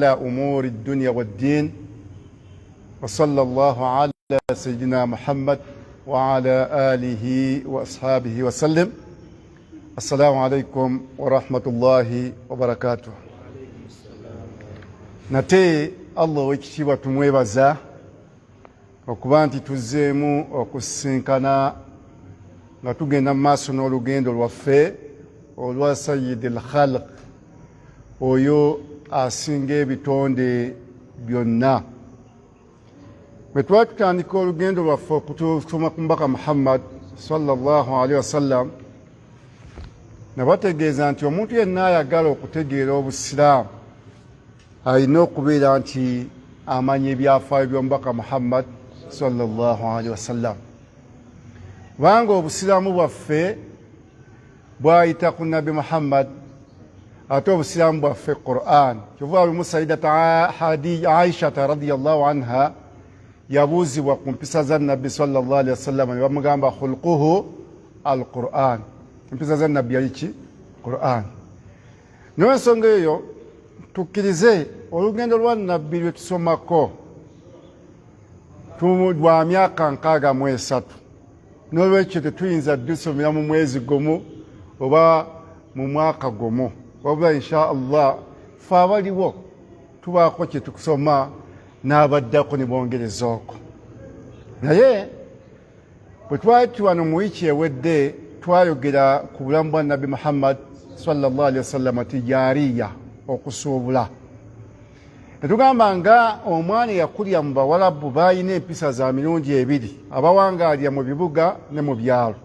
على أمور الدنيا والدين وصلى الله على سيدنا محمد وعلى آله وأصحابه وسلم. السلام عليكم ورحمة الله وبركاته. nate Allah wekitiibwa tumwebaza okuba nti tuzzeemu okusinkana nga tugenda mu maaso n'olugendo lwaffe olwa Sayyid al-Khalq oyo asinga ebitonde byonna. Bwe twali tutandika olugendo lwaffe okutusoma ku mubaka Muhammad sallallahu alaihi wasallam, nabategeeza nti omuntu yenna ayagala okutegeera obusiraamu alina okubeera nti amanya ebyafaayo by'omubaka Muhammad sallallahu alaihi wasallam. Kubanga obusiraamu bwaffe bwayita ku Nabi Muhammad, ate obusiraamu bwaffe Qur'an. Kyova lumu Sayyidata Aisha radhiyallahu anha yabuuzibwa ku mpisa za Nabbi sallallahu alaihi wasallam, ne bamugamba khulquhu al-Qur'an. Empisa za Nabbi yali ki? Qur'an. N'ensonga eyo tukkirize olugendo lwa Nabbi lwe tusomako lwa myaka 63, n'olwekyo tetuyinza ddusomera mu mwezi gumu oba mu mwaka gumu, wabula insha Allah fe abaliwo tubaako kye tukusoma n'abaddako ne bongereza okwo. Naye bwe twali tuwano mu wiiki ewedde twayogera ku bulamu bwa Nabi Muhammad sallallahu alaihi wasallam tijaariya, okusuubula. Netugamba nga omwana yakulya mu Bawarabu balina empisa za mirundi ebiri, abawangaalira mu bibuga ne mu byalo.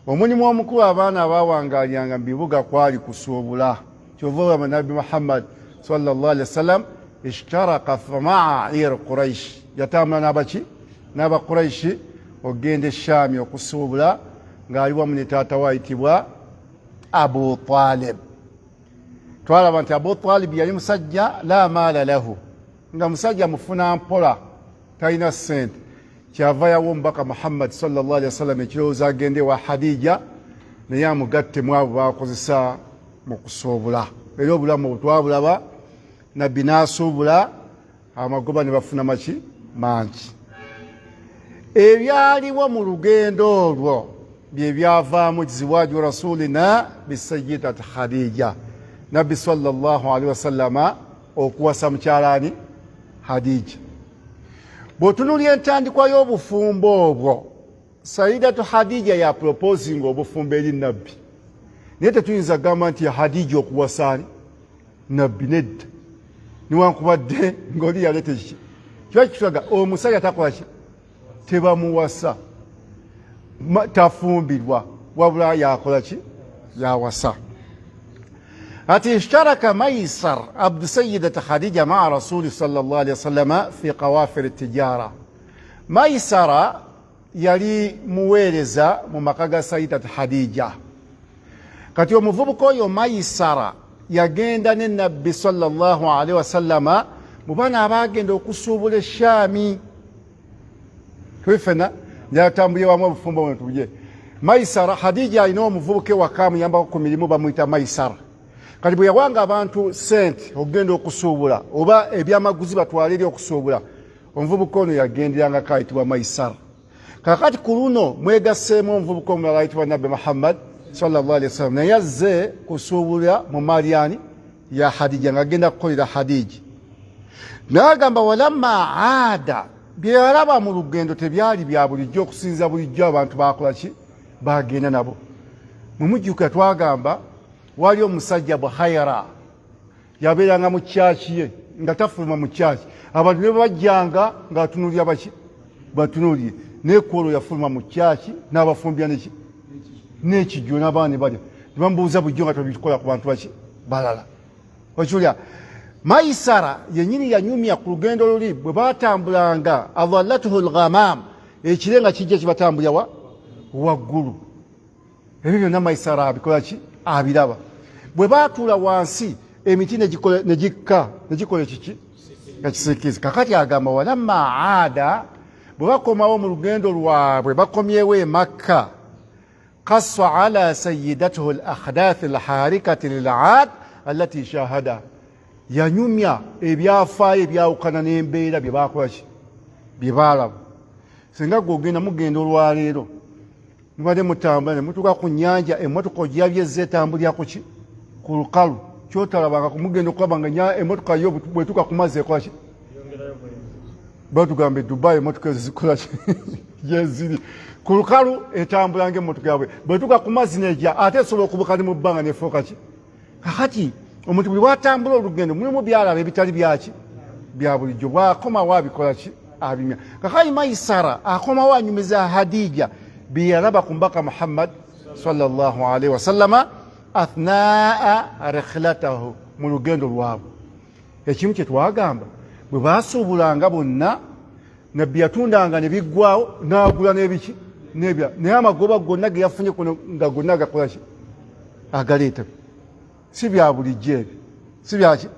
Omulimu omukulu abaana abawangaaliranga mu bibuga kwali kusuubula. Kyova Nabi Muhammad sallallahu alaihi wasallam ishtaraka ma'a Quraish, yatambula n'abaki? N'aba Quraish ogenda e Shaami okusuubula ng'ali wamu ne taata we ayitibwa Abu Talib. Twalaba nti Abu Talib yali musajja la maala lahu, nga musajja mufuna mpola, talina ssente. Kyava yawa omubaka Muhammad sallallahu alaihi wasallam ekirowoozo agende wa Hadija naye amugatte mu abo bakozesa mu kusuubula. Era obulamu bwetwabulaba, Nabbi n'asuubula, amagoba ne bafuna maki mangi. Ebyaliwo mu lugendo olwo bye byavaamu ziwaaju rasulina bisayyidati Khadija, Nabbi sallallahu alaihi wasallama okuwasa mukyalaani Hadija. Bw'otunuulya entandikwa y'obufumbo obwo, Sayyidatu Hadija ya proposinga obufumbo eri Nabbi, naye tetuyinza gamba nti Hadija okuwasaani Nabbi, nedda. Niwankubadde ng'oli yaleeta ki kiba kitulaga omusajja takola ki, tebamuwasa, tafumbirwa, wabula yakola ki, yawasa. Ati ishtaraka Maisar abdu Sayyidati Khadija ma'a Rasuli sallallahu alaihi wasallam fi qawafir tijara. Maisara yali muweereza mu maka ga Sayyidati Khadija. Kati omuvubuka oyo Maisara yagenda ne Nabbi sallallahu alaihi wasallama mu baana abagenda okusuubula Shaami. Twifena yatambulye wamu obufumbo bwe tuje. Maisara, Khadija alina omuvubuka ewaka amuyambako ku mirimu bamuyita Maisara. Kati bwe yawanga abantu sente okugenda okusuubula oba ebyamaguzi batwala eri okusuubula, omuvubuka ono yagenderangako ayitibwa Maisara. Kakati ku luno mwegasseemu omuvubuka omulala ayitibwa Nabbi Muhammad sallallahu alaihi wasallam, naye azze kusuubula mu Maryani ya Hadija, ng'agenda kukolera Hadija. N'agamba walamma aada, bye yalaba mu lugendo tebyali bya bulijjo okusinza bulijjo abantu bakola ki, bagenda nabo. Mumujjuka twagamba wali omusajja Buhayra yabeeranga mu kyaki ye nga tafuluma mu kyaki, abantu ne bajjanga ng'atunuulira baki, batunuulire, naye kwolwo yafuluma mu kyaki n'abafumbira neki n'ekijjo, n'abaana ne balya, ne bamubuuza bulijjo nga tobikola ku bantu baki balala. Okiwulira, Maisara yennyini yanyumya ku lugendo luli bwe baatambulanga, adallatuhu al-ghamam, ekire nga kijja kibatambulya waggulu. Ebyo byonna Maisara abikola ki, abiraba. Bwe baatuula wansi emiti ne gikola kiki, nga kisiikizi. Kakati agamba walamma aada, bwe bakomawo mu lugendo lwabwe bakomyewo e Makka, قص على سيدته الأحداث الحاركة للعاد التي شاهدها. yanyumya ebyafaayo ebyawukana n'embeera bye bakolaki bye baalaba. Singa gogenda mugenda olwaleero mubadde mutambula ne mutuuka ku nnyanja emmotoka ogyabye etambulira kuki ku lukalu kyotalabanga kumugenda okulaba nga emmotoka yo bwetuuka ku mazzi ekolaki batugamba Dubai emmotoka ezo zikolaki yeziri ku lukalu etambula ng'emmotoka yabwe bwetuuka ku mazzi nejja ate esobola okubuka ne mu bbanga nefuukaki. Kakati omuntu buli bwatambula olugendo mulimu byalaba ebitali byaki bya bulijjo bwakomawo abikolaki abimya. Kakati Maisara akomawo anyumiza Hadija bye yalaba ku mbaka Muhammad sallallahu alaihi wasallama athnaa rikhlatahu mu lugendo lwabwe. Ekimu kye twagamba bwe baasuubulanga bonna nabbi yatundanga ne biggwawo n'agula n'ebiki n'ebya naye amagoba gonna ge yafunye kuno nga gonna agakolaki agaleeta si bya bulijjo ebyo si byaki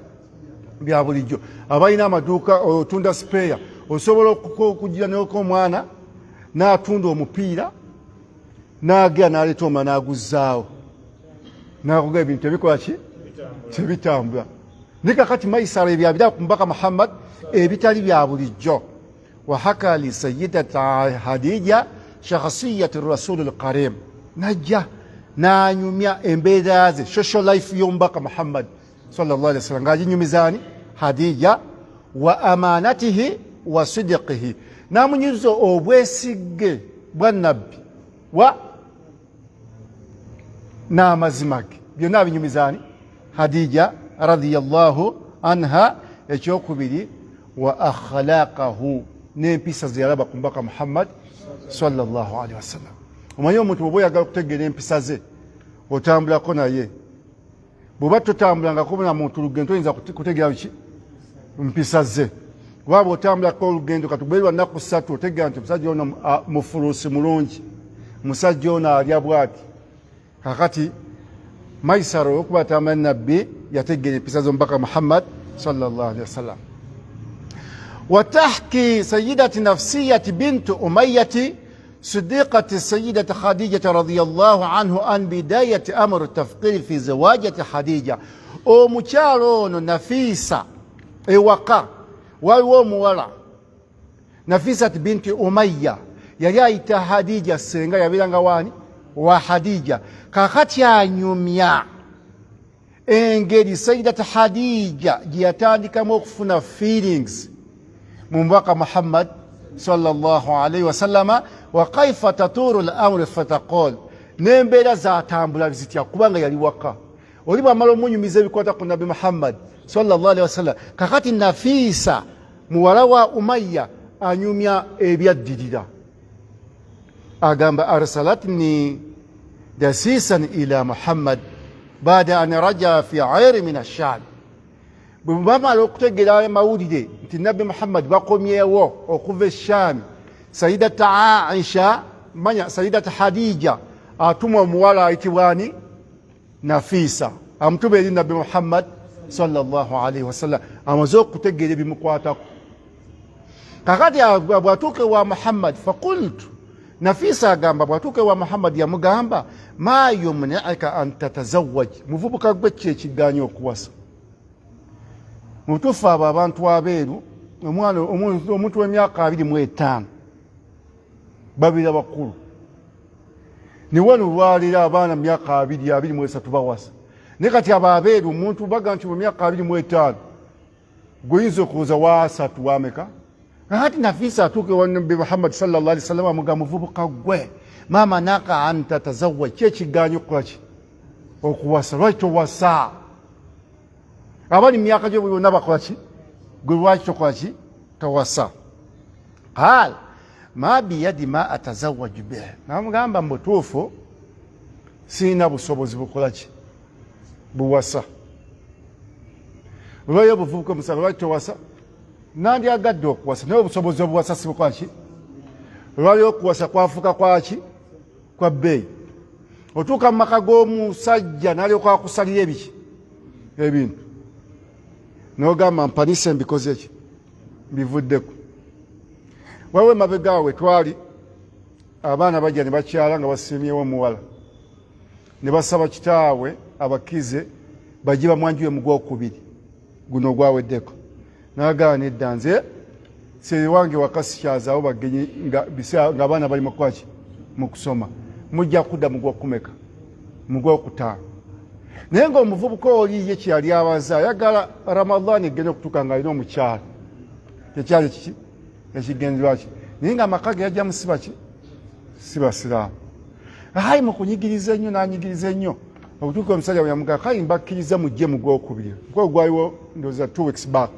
bya bulijjo. Abalina amaduuka otunda sipeeya osobola okugira neko omwana n'atunda omupiira n'agera n'aleeta omwana n'aguzzaawo n'akuga ebintu tebikolaki tebitambula. Naye kakati Maisara ebyo abira ku mbaka Muhammad ebitali bya bulijjo. Wahaka li sayyidata Hadija shakhsiyati rasul al-karim najja n'anyumya embeera ze social life y'omubaka Muhammad sallallahu alaihi wasallam ng'aginyumizaani Hadija wa amanatihi wa sidiqihi n'amunyumiza obwesigge bwa nabbi wa n'amazima ge byonna abinyumizaani Hadija radiyallahu anha. Ekyokubiri wa akhlaqahu n'empisa ze yalaba ku mbaka Muhammad sallallahu alaihi wasallam. Omanyi omuntu bw'oba oyagala okutegeera empisa ze otambulako naye bw'oba totambulangako na muntu lugendo toyinza kutegeera ki mpisa ze. Waba otambulako olugendo katubeerwa nnaku 3 otegeera nti omusajja ono mufuluusi mulungi musajja ono alya bwati. Kakati Maisara okuba atambula nabbi yategeera empisa z'omubaka Muhammad sallallahu alaihi wasallam. وتحكي سيدة نفسية بنت أمية صديقة السيدة خديجة رضي الله عنه عن بداية أمر التفقير في زواجة خديجة. ومشارون نفيسة وقع والومولا نفيسة بنت أمية يليت خديجة السنغة يبيلانغواني وخديجة كاكاتيا نيوميا engeri Sayyidata Hadija gyeyatandikamu okufuna feelings mu mubaka Muhammad sallallahu alaihi wasallama wa kaifa taturu al-amru fataqul n'embeera zatambula zitya kubanga yali waka oli bwamala omunyumiza ebikwata ku Nabi Muhammad sallallahu alaihi wasallam. Kakati Nafisa muwala wa Umayya anyumya ebyaddirira agamba arsalatni dasisan ila Muhammad baada an raja fi ayri min ash-sham. Bwamala okutegeera amawulire nti Nabi Muhammad bakomyewo okuva e-Sham, Sayyidata Aisha manya Sayyidata Hadija atuma omuwala ayitibwani Nafisa amutuma eri Nabi Muhammad sallallahu alaihi wasallam amaze okutegeera ebimukwatako. Kakati bwatuuka wa Muhammad faqultu Nafisa agamba bwatuuka wa Muhammad yamugamba ma yumni'aka an tatazawwaj muvubuka gwe ki ekigaanya okuwasa. Mutuufu abo abantu abeeru omwana omuntu w'emyaka 25 babiri bakulu ni wano lwalira abaana myaka 23 bawasa. Ne kati abo abeeru omuntu baga nti mu myaka 25 goyinza okuwuza wa 3 wameka. Kakati Nafisa atuuke wa Nabi Muhammad sallallahu alaihi wasallam amugamba muvubuka gwe mama naka anta tazawwaj ki ekigaanya okukolaki okuwasa lwaki towasa. Abali myaka gyo bonna bakolaki gwe lwaki tokolaki towasa. Qal ma biyadi ma atazawwaju bih namugamba mutuufu sina busobozi bukolaki buwasa. Lwayo buvubuka musala lwaki towasa nandi agadde okuwasa naye obusobozi obuwasa si bukolaki lwayo okuwasa kwafuka kwaki kwa bbeeyi. Otuuka mu maka g'omusajja n'alyoka akusalira ebiki ebintu n'ogamba mpanise mbikoze ki bivuddeko. Wawe mabegaawe twali abaana bajja ne bakyala nga basiimyewo omuwala ne basaba kitaawe abakize bajje bamwanjuwe mu gwokubiri guno gwaweddeko nagana edda nze seri wange wakasikyazawo bagenyi nga abaana bali mukwaki mu kusoma mujja kudda mu gwokumeka mu gwokutaano naye ng'omuvubuka oli ye kyeyali abaza ayagala Ramadhan egenda okutuuka ng'alina omukyala tekyali kiki ekigenderwaki naye ng'amaka ge yajja musibaki si basiraamu hayi mu kunyigiriza ennyo n'anyigiriza ennyo okutuuka omusajja bwe yamugaa kale mbakkiriza mujje mu gwokubiri mukolo gwaliwo ndowooza 2 weeks back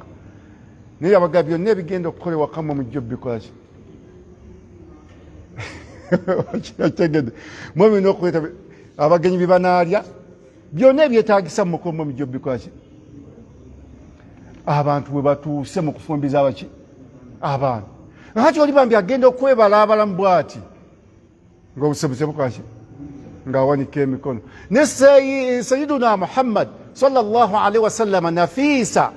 naye abagaa byonna ebigenda okukolebwa kamwe mujjo bikolaki kitegedde mwebina okuleeta abagenyi bye banaalya byonna ebyetaagisa mu mukomo mujjo bikolaki abantu bwe batuuse mu kufumbiza abaki abaana ati oli bambi agenda okwebalaabalamu bw'ati ng'obusebuze bukolaki ng'awanika emikono ne sayiduna Muhammad sallallahu alaihi wasallam Nafisa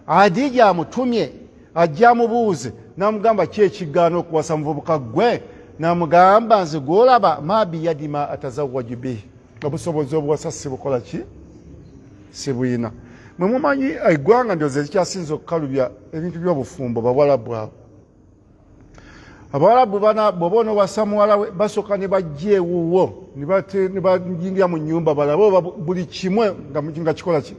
Adija amutumye ajja amubuuze n'amugamba ki ekigaana okuwasa muvubuka gwe n'amugamba nze gw'olaba ma biyadi ma atazawwaju bihi obusobozi obuwasa sibukola ki sibuyina mwe mumanyi eggwanga ndowooza ekikyasinza okukalubya ebintu by'obufumbo bawalabu abo abawalabu bana bw'oba onowasa muwala we basooka ne bajja ewuwo ne bajingira mu nnyumba balabe buli kimwe nga kikola ki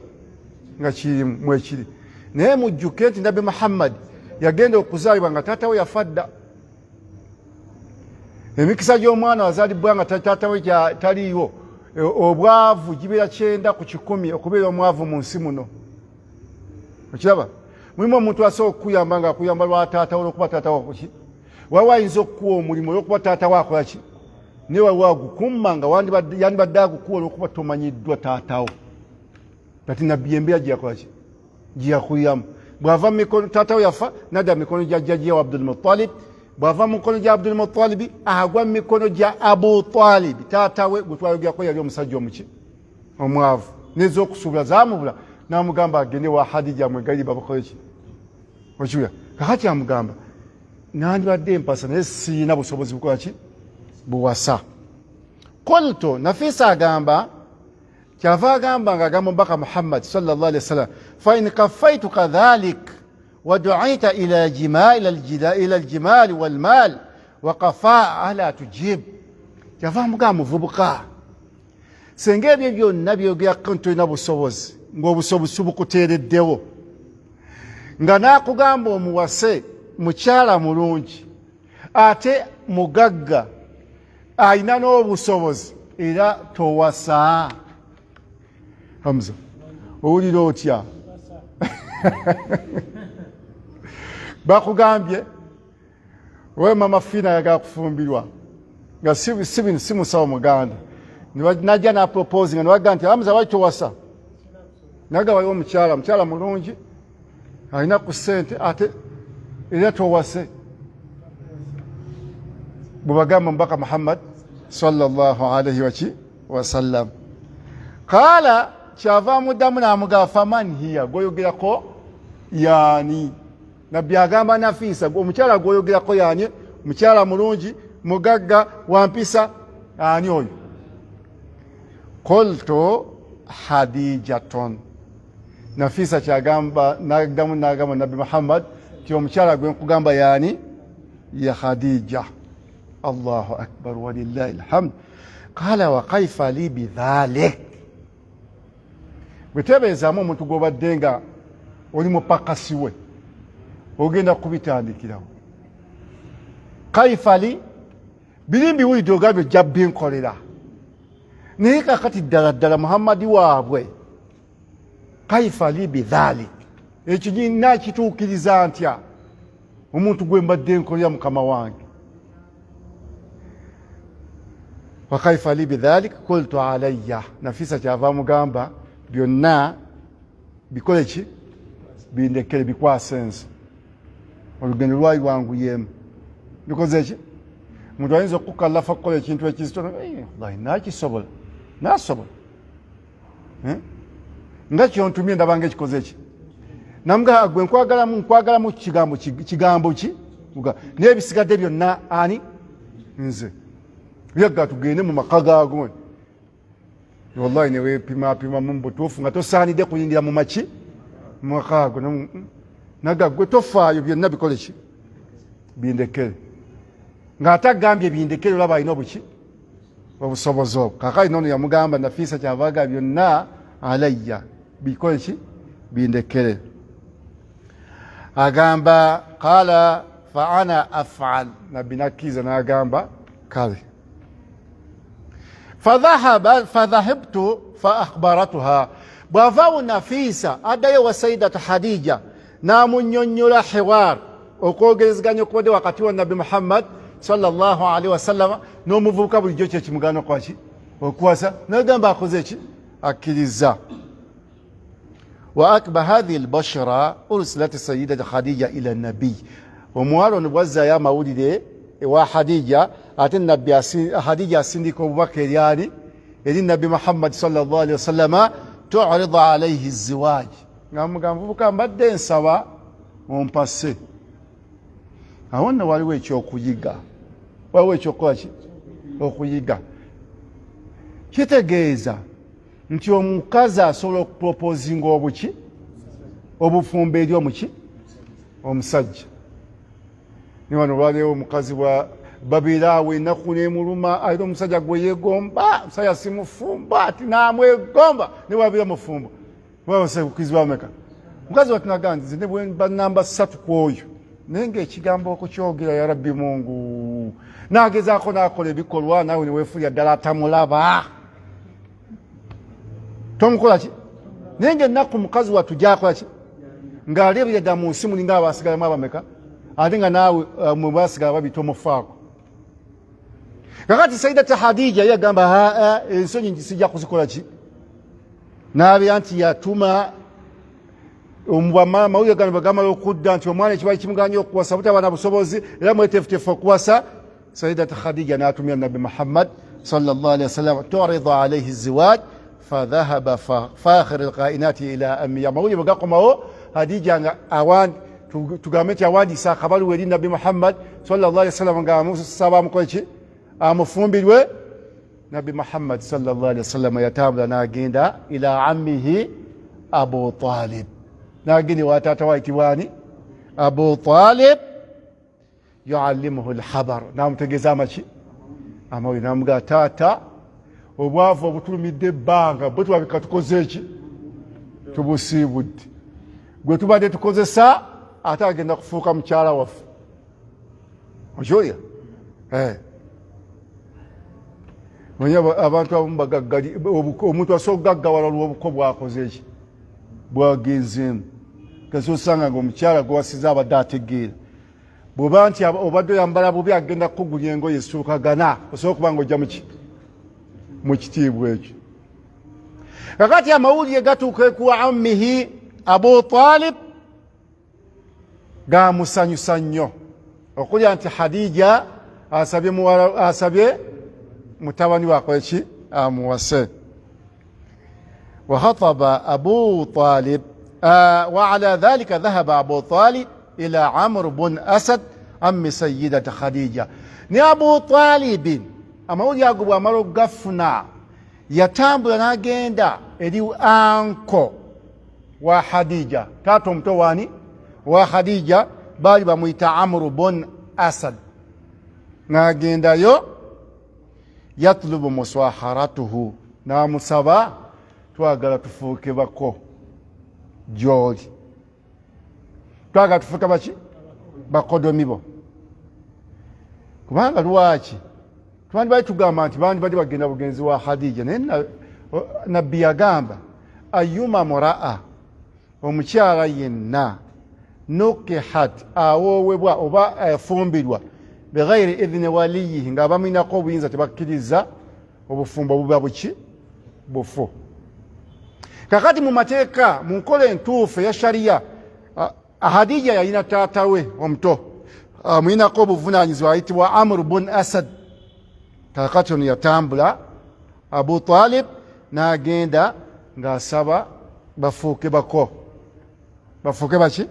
nga kirimu ekiri naye mujjuke nti Nabi Muhammad yagenda okuzaalibwa nga taata we yafa dda emikisa gy'omwana wazaalibwa nga taata we taliiwo obwavu gibeera 9 ku 100 okubeera omwavu mu nsi muno okiraba mulimu omuntu asobola okukuyamba nga akuyamba lwa taata we olwokuba taata wakoki waliwo ayinza okukuwa omulimu olwokuba taata we akolaki naye waliwo agukumma nga yandibadde agukuwa olwokuba tomanyiddwa taatawo kati nabbi embeera gyeyakolaki gyeyakuyamu bw'ava mu mikono taata we yafa nadda mu mikono gya jjajja wa Abdul Muttalib bw'ava mu mikono gya Abdul Muttalib agwa mu mikono gya Abu Talib taata we gwe twayogerako yali omusajja omuki omwavu n'ez'okusuubula zaamubula n'amugamba agende wa Hadija amwegalire babakole ki okiwulira kakati amugamba nandibadde empasa naye siina busobozi bukola ki buwasa qultu Nafisa agamba kyava agamba ng'agamba omubaka Muhammad sallallahu alaihi wasallam fa in kaffaytuka dhalik ودعيت إلى الجمال والمال وقفاء ألا تجيب kyava mugaa muvubuka senga ebyo byonna byogerako nti olina busobozi ng'obusobozi bukuteereddewo nga naakugamba omuwase mukyala mulungi ate mugagga alina n'obusobozi era towasa Hamza owulira otya bakugambye we mama Fina yagala kufumbirwa nga si musawo muganda najja napropose nga niwaga nti Hamza wali towasa naga waliwo mukyala mulungi alina ku ssente ate era towase bwebagamba mubaka Muhammad sallallahu alaihi wasallam kala kyava amuddamu n'amugamba faman hiya gwoyogerako yaani nabbi agamba Nafisa omukyala gwoyogerako yaani mukyala mulungi mugagga wampisa ani oyo qultu Hadijaton Nafisa kyagamba nagdamu nagamba Nabi Muhammad ti omukyala gwe nkugamba yaani ya Khadija Allahu akbar walillahi alhamd qala wa kaifa li bidhalik bwetebeezaamu omuntu gw'obadde nga oli mupakasi we ogenda kubitandikirawo kaifali biri mbiwulidde ogambye ojja binkolera naye kakati ddala Muhammadi waabwe kaifali bidhalik ekyo nyina kituukiriza ntya omuntu gwe mbadde nkolera mukama wange wa kaifali bidhalik qultu alayya Nafisa kyava mugamba byonna bikole ki bindekere bikwasense olugendo lwali lwanguyemu bikoze ki omuntu ayinza okukallafa kukola ekintu ekizitono nakisobola nasobola nga kyontumye ndabanga ekikoze ki namuga gwe nkwagalamu kigambo ki naye bisigadde byonna ani nze byagga tugende mu maka gaago wallahi neweepimapima mu butuufu nga tosaanidde kuyingira mu maki mwakaago naga gwe tofaayo byonna bikole ki bindekere ng'ate agambye bindekere olaba alina obuki obusobozi obwo kakali noono yamugamba Nafisa kyavaga byonna alayya bikole ki bindekere agamba qala fa ana af'al nabbi nakkiriza n'agamba kale fadhahabtu fa akhbaratuha bw'avaawo Nafisa addayo wa Sayyidatu Hadija n'amunnyonnyola hiwar okwogerezeganya okubadde wakati wa Nabbi Muhammad sallallahu alaihi wasallam n'omuvubuka bulijjo kye kimugano kwaki okuwasa n'agamba akoze ki akkiriza wa akba hadhihi albashara ursilat Sayyidatu Hadija ila nabi omuwala ono bwazzaayo amawulire ewa Hadija ate nabbi Hadija asindika obubaka eryali eri Nabbi Muhammad sallallahu alaihi wasallam tu'ridu alayhi ziwaj ng'amugamba muvubuka mbadde nsaba ompase awo nno waliwo ekyokuyiga waliwo ekyokukola ki okuyiga kitegeeza nti omukazi asobola okupropoozinga obuki obufumbo eri omuki omusajja ni wano lwaliwo omukazi bwa babiraawo ennaku n'emuluma ayita omusajja gwe yeegomba omusajja simufumba ati naamwegomba ne wabira mufumbo wabasekukizibwa meka mukazi watinaga nti zine bannamba 3 ku oyo naye ng'ekigambo okukyogera ya rabbi mungu naagezaako n'akola ebikolwa naawe ne weefulya ddala atamulaba tomukola ki naye ng'ennaku mukazi wattu gyakola ki ng'aleebera ddala mu nsi mulinga abasigalamu abameka ate nga naawe mu basigala babita omufaako kakati Sayyidatu Hadija yagamba ensonyi sijja kuzikola ki n'abeera nti yatuma mawulire gano bagamala okudda nti omwana ekibali kimuganya okuwasa butaba na busobozi era mweteefuteefu okuwasa Sayyidatu Hadija n'atumira Nabbi Muhammad sallallahu alaihi wasallam tu'ridu alayhi ziwaj fadhahaba fakhir alqainati ila ammiya mawulire bagakomawo Hadija nga tugambe nti awandiisa akabaluwa eri Nabbi Muhammad sallallahu alaihi wasallam nga amusaba amukole ki amufumbirwe Nabbi Muhammad sallallahu alaihi wasallam yatambula n'agenda ila ammihi Abu Talib n'agenda wa taata waayitibwani Abu Talib yuallimuhu alhabar n'amutegeeza amaki amawulire n'amugamba taata obwavu obutulumidde ebbanga bwe tulabika tukoze eki tubusiibudde gwe tubadde tukozesa ate agenda kufuuka mukyala waffe okyolya abantu abamu bagaggali omuntu asobola okugaggawala olw'obuko bwakoze eki bwagenzeemu kasi osanga ngaomukyala gwewasiza abadde ategeera bw'oba nti obadde oyambala bubi agenda kukugulya engoye ezituukagana osobola okuba nga ojja muki mu kitiibwa ekyo kakati amawulire gatuuka ku ammihi Abu Talib gamusanyusa nnyo okulya nti Hadija asabye mutabani wakole ki amuwase وخطب أبو طالب وعلى ذلك ذهب أبو طالب إلى عمرو بن أسد عم سيدة خديجة ni Abu Talib amawulire ago bw'amala okugafuna yatambula n'agenda eri anko wa Hadija taata omuto waani wa Hadija baali bamuyita Amru bun Asad n'agendayo yatlubu muswaharatuhu n'amusaba twagala tufuuke bako gy'oli twagala tufuuke baki bakodomi bo kubanga lwaki twandibali tugamba nti bandibadde bagenda bugenzi wa Hadija naye nabbi yagamba ayuma muraa omukyala yenna nukihat awoowebwa oba afumbirwa bighairi idhini waliyihi nga abamulinako obuyinza tebakkiriza obufumbo buba buki bufu kakati mu mateeka mu nkola entuufu eya shariya Hadija yalina taata we omuto amulinako obuvunaanyizibwa ayitibwa Amru bun Asad kakati ono yatambula Abu Talib n'agenda ng'asaba bafuuke bako bafuuke baki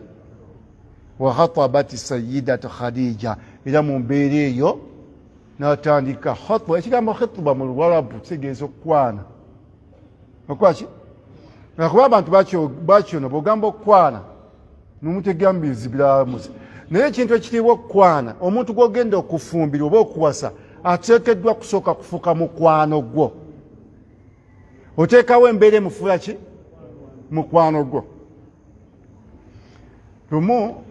wa khatabat Sayyidatu Khadija era mu mbeera eyo n'atandika khutba ekigambo khutba mu Luwarabu kitegeeza okukwana okwaki nakuba abantu bakyono bwogamba okukwana nomutegambizi biramuzi naye ekintu ekiriwo okukwana omuntu gwogenda okufumbira oba okuwasa ateekeddwa kusooka kufuuka mukwano gwo oteekawo embeera emufuula ki mukwano gwo lumu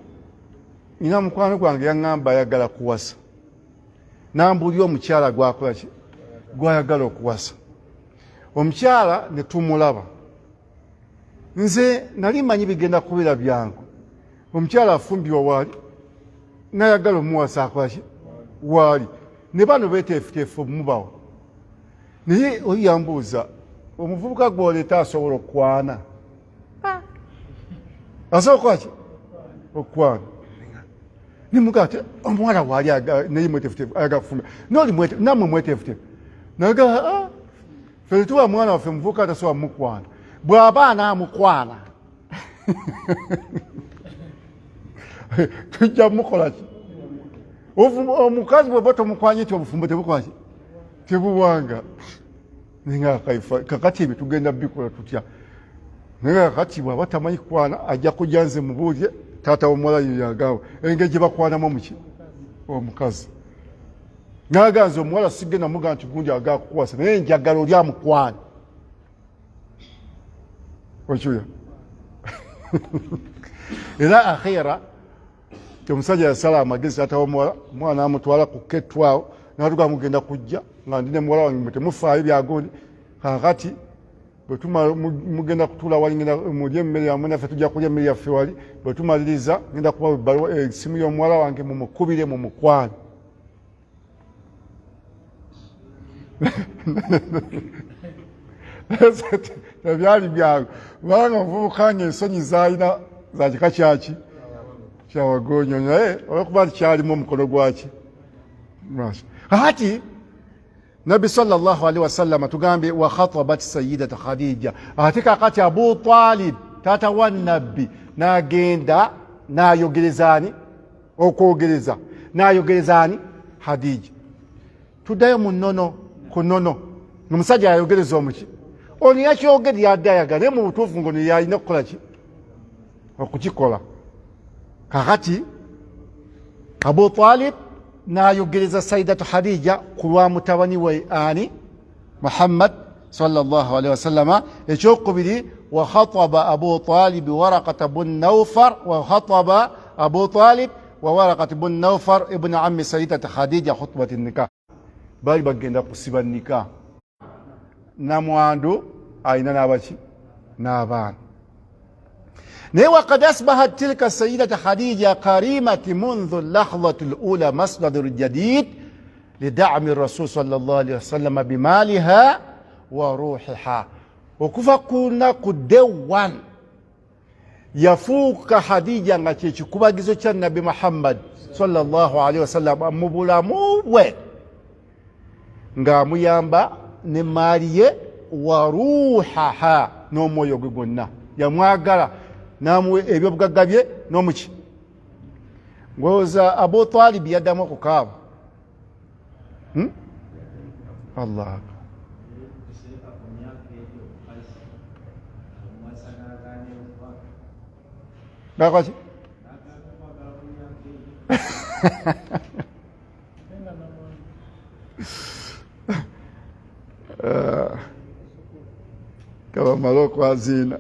nina mukwano gwange yaŋŋamba ayagala kuwasa nambulya omukyala gwakola ki gwayagala okuwasa omukyala ne tumulaba nze nali manyi bigenda kubeera byangu omukyala afumbirwa waali nayagala omuwasa akola ki waali ne bano beeteefuteefu mubawo naye oli yambuuza omuvubuka gw'oleeta asobola okukwana asobola okukola ki okukwana nimugaa ti omuwala waali naye mweteefuteefu ayagala kufumbira nammwe mweteefuteefu naga fe tuwa mwana waffe muvubuka atasobola mukwana bw'aba anaamukwana tujja mukola ki omukazi bweba tomukwanye nti obufumbo tebukola ki tebuwanga naye kakati ebyo tugenda bikola tutya naye kakati bwaba tamanyi kukwana ajja kujja nze mubuulye taata womuwala yo yagamba engeri gye bakwanamu omuki omukazi naga nze omuwala sigenda mugaa nti gundi agala kukuwasa naye njagala oli amukwana okyuya era akhira omusajja yasala amagezi taata womuwala omwana amutwala ku ketwawo natuga mugenda kujja nga ndine muwala wange temufaayo byagundi kakati bwetumala mugenda kutuula wali ngenda mulye emmere yammwe naffe tujja kulya emmere yaffe wali bwetumaliriza ngenda kuba ebbaluwa esimu y'omuwala wange mumukubire mumukwane tebyali byangu kubanga omuvubuka nga ensonyi zaalina za kika kyaki kyawagonyo naye olwokuba nti kyalimu omukono gwaki ati nabbi sallallahu alaihi wasallam tugambye wa khatabat sayyidata khadija ate kakati Abu Talib taata wa nabbi nagenda nayogerezani okwogereza nayogerezani Hadija tuddayo mu nnono ku nnono omusajja yayogereza omuki ono yakyogeri yadde ayagala naye mu butuufu ngono yalina okukola ki okukikola kakati Abu Talib nayogereza Sayyidatu Hadija ku lwa mutabani we ani Muhammad sallallahu alaihi wasallama ekyokubiri wa khataba Abu Talib Waraqata bun Nawfar wa khataba Abu Talib wa Waraqata bun Nawfar ibn ammi Sayyidatu Hadija khutbat an-nikah bali bagenda kusiba nikah namwandu ayina n'abaki n'abaana naye وقد أصبحت تلك السيدة خديجة كريمة منذ اللحظة الأولى مصدر جديد لدعم الرسول صلى الله عليه وسلم بمالها وروحها okuva ku nnaku day one yafuuka Hadija nga kye kikubagizo kya Nabbi Muhammad sallallahu alaihi wasallam mu bulamu bwe ng'amuyamba ne maali ye wa ruuhaha n'omwoyo gwe gwonna yamwagala namuwe ebyobugagga bye n'omuki ngowooza Abu Talib yaddamu okukaaba Allah Bakwachi? Kaba maloko azina.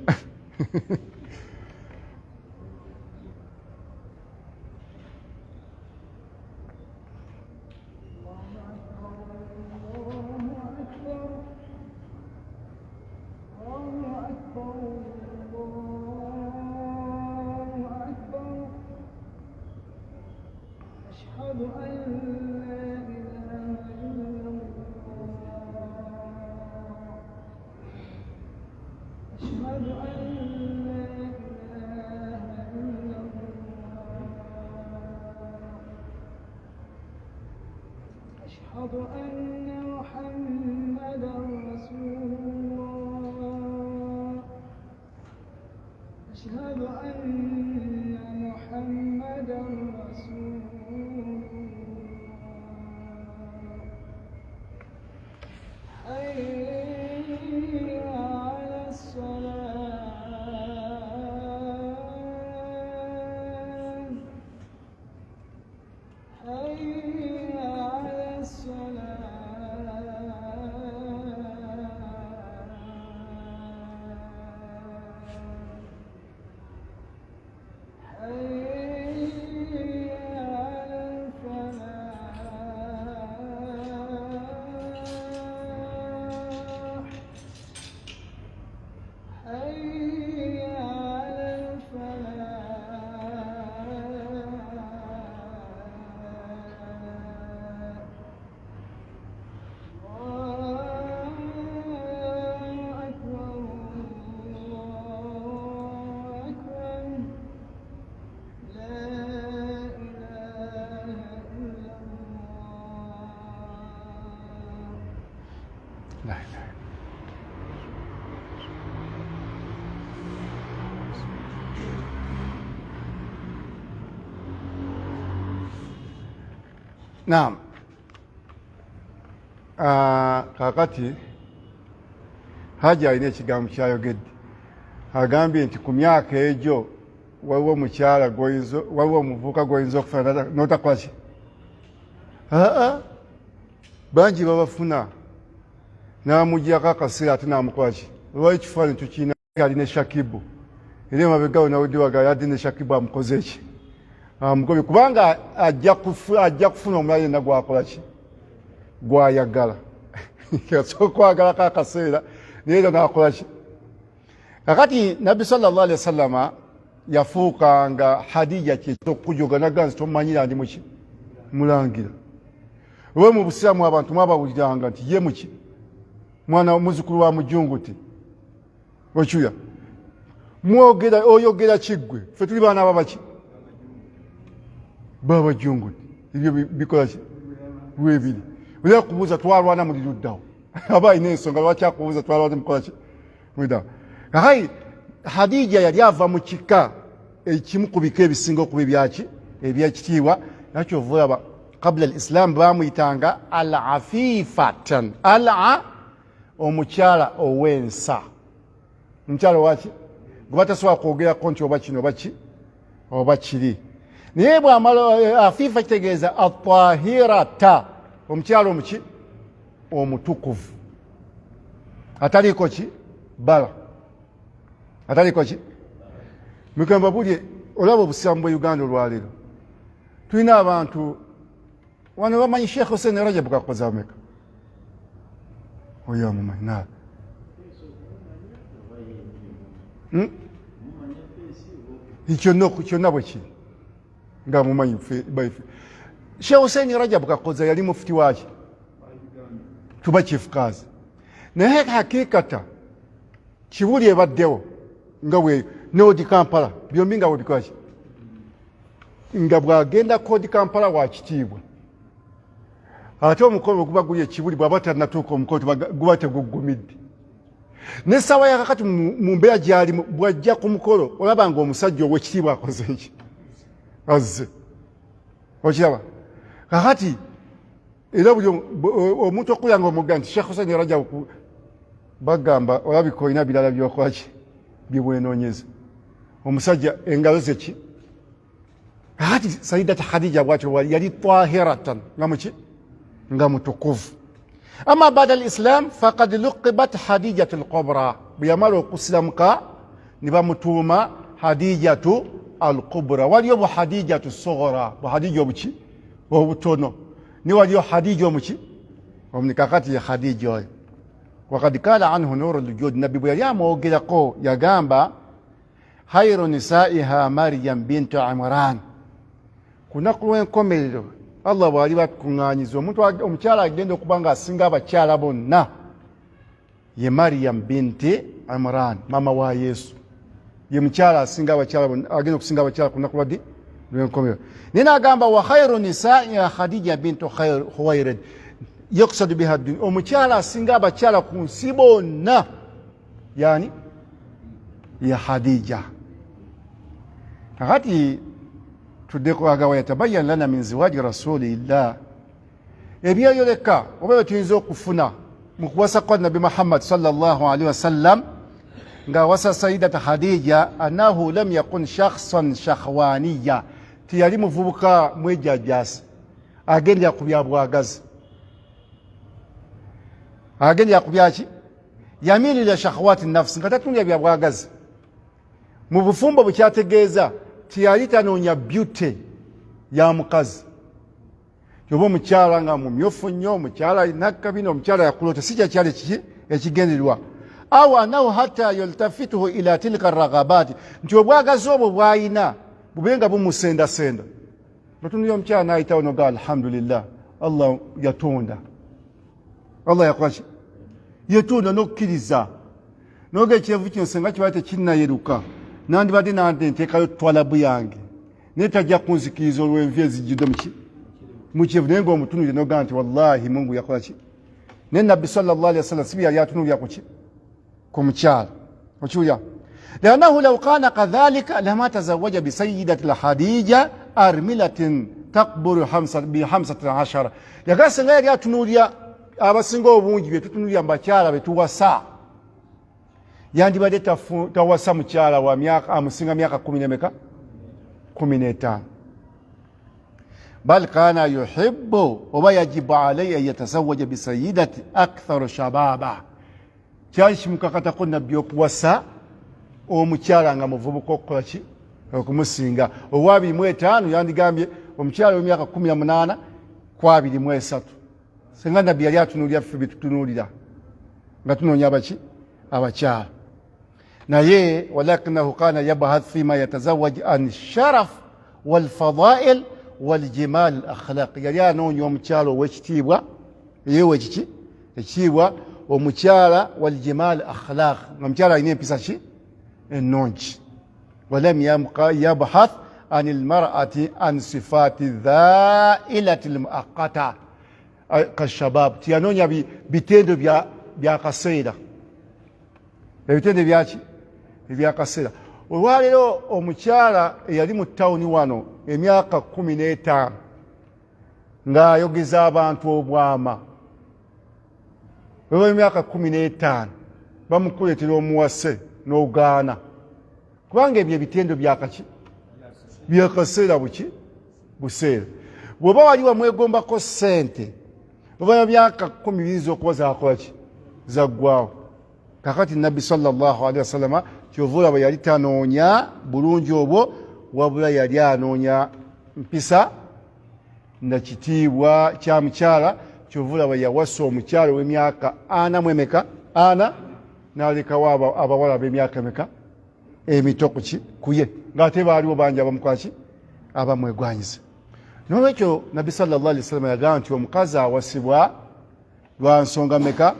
أشهد أن محمدا رسول الله أشهد أن محمدا رسول الله حي على الصلاة Naam. Kakati Haji alina ekigambo kyayogedde agambye nti ku myaka egyo waliwo omukyala waliwo omuvubuka gw'oyinza okufuna n'otakola ki bangi babafuna n'amuggyako akaseera ate n'amukola ki olwali ekifaananyi tukiina alina eshakibu era emabeggawo nawuddiwaga yadde ne shakibu amukoze eki amugobye kubanga ajja kufuna omulala yenna gwakola ki gwayagala asooka okwagalako akaseera naye era n'akola ki kakati nabbi sallallahu alaihi wasallama yafuuka nga Hadija kyekujoga naganzi tomanyira ndi muki mulangira oba mu busiraamu abantu mwabawuliranga nti ye muki mwana muzukulu wa Mujunguti okyuya mwogera oyogera kiggwe ffe tuli baana babaki baba Junguti ebyo bikola ki bwebiri oya kubuuza twalwana muli luddawo aba ine ensonga lwaki akubuuza twalwana mukola ki mwida kakati Hadija yali ava mu kika ekimu ku bika ebisinga okuba ebyaki ebyekitiibwa nakyo vulaba kabla al-islam bamuyitanga al-afifatan omukyala owensa omukyala waki gwe batasobola kwogerako nti oba kino oba kiri naye bwamala afifa kitegeeza atahirata omukyala omuki omutukuvu ataliiko ki bala ataliko ki mukamba bulye olaba obusiramu bwa Uganda olwaleero tulina abantu wano bamanyi Sheikh Hussein Rajab kakoze ameka oyo amumanyi na kyonna bwe kiri nga mumanyi Sheikh Hussein Rajab kakoze yali mufti waki tuba chiefkazi naye hakikata kibuli ebaddewo nga bwe Nodi Kampala byombi nga bwe bikola nga bwagenda Kodi Kampala wa kitiibwa ate omukolo guba guli ekibuli bw'aba tannatuuka omukolo guba teguggumidde n'essaawa yakakati mu mbeera gy'ali bw'ajja ku mukolo olaba nga omusajja ow'ekitiibwa akoze eki azze okiraba kakati era buli omuntu okuyanga omugga nti Sheikh Hussein Rajab bagamba olabika olina birala byokola ki bibwenoonyeza omusajja engalo ze ki kakati Sayyidati Khadija bwatyo yali tahiratan nga muki nga mutukuvu ama baada al-islam faqad luqibat Hadijatu al-kubra buyamala okusilamuka ne bamutuuma Hadijatu al-kubra waliyo bu Hadijatu as-sughra bu Hadija obuki obutono ni waliyo Hadija omuki omunikakati ya Hadija oyo wakad kala anhu nuru al-wujud nabbi bwe yali amwogerako yagamba khayru nisaiha Maryam bintu Imran kunaku lw'enkomerero Allah bwali batukuŋŋaanyiza omukyala agenda okuba nga asinga abakyala bonna ye Maryam binti Imran mama wa Yesu ye mukyala asinga abakyala bonna agenda okusinga abakyala kunaku lw'enkomerero naye n'agamba wa khayru nisaiha Khadija bintu Khuwaylid yokusadu biha dunya omukyala asinga abakyala ku nsi bonna yani ya Hadija kakati tuddeko agawa yatabayyan lana min ziwaji rasulillah ebyeyoleka oba bye tuyinza okufuna mu kuwasa kwa Nabi Muhammad sallallahu alaihi wasallam nga wasa Sayyidata Khadija annahu lam yakun shakhsan shakhwaniya tiyali muvubuka mwejajasi agendera ku byabwagazi agendera ku byaki yamilira shakhwati nafsi nga tatundya byabwagazi mu bufumbo bukyategeeza tiyali tanoonya beauty ya mukazi yoba omukyala nga mumyufu nnyo omukyala nakabina omukyala yakulota si kyakyali ekigendererwa aw anahu hatta yaltafituhu ila tilka raghabati nti obwagazi obwo bwayina bubenga bumusendasenda notunuya omukyala nayitawo noga alhamdulillah Allah yatonda Allah yakwaki yetonda nokkiriza noga ekyevu kino senga kiba tekinnayeruka nandibadde nante nteekayo twalabu yange naye tajja kunzikiriza olw'envi ezijjudde mu kyevu naye ngaomutunulire noga nti wallahi Mungu yakola ki ne nabbi sallallahu alaihi wasallam sibi yali atunulya ku mukyala okiwulya liannahu law kana kadhalika lama tazawaja bisayidati lhadija armilatin takburu bi 15 yagala senga yali atunulya abasinga obungi byetutunulya mu bakyala betuwasa yandibadde tawasa mukyala wa amusinga myaka 15 bal kana yuhibbu oba yajibu alayhi an yatazawaja bisayidati aktharu shababa kyali kimukakatako nabbi okuwasa omukyala nga muvubuka okukolaki okumusinga owa 25 yandigambye omukyala w'emyaka 18 ku 23 senga nabbi yali atunulya ffe byetutunulira nga tunoonya abakyala naye walakinahu kana yabhath fima yatazawaj an sharaf walfadail waljimal alakhlaq yali anoonya omukyala ow'ekitiibwa yewe kiki ekitiibwa omukyala waljimal akhlaq nga mukyala alina empisa ki ennungi walam yabhath an almar'ati an sifati dhailati almuaqqata kashabab tiyanoonya bitendo byakaseera ebitendo byaki ebyakaseera olwaleero omukyala eyali mu tawuni wano emyaka 15 ng'ayogeza abantu obwama olwa emyaka 15 bamukuleetera omuwase n'ogaana kubanga ebyo ebitendo byakaki byakaseera buseera bw'oba wali wamwegombako ssente oba myaka 10 biyinza okuba zakolaki zaggwawo kakati nabbi sallallahu alaihi wasallama kyovula bwe yali tanoonya bulungi obwo wabula yali anoonya mpisa na kitiibwa kya mukyala kyovula bwe yawasa omukyala w'emyaka 4 n'alekawo abawala b'emyaka emeka emito kuye ng'ate baaliwo bangi abamukwaki abamwegwanyiza n'olwekyo nabbi sallallahu alaihi wasallama yagamba nti omukazi awasibwa lwa nsonga meka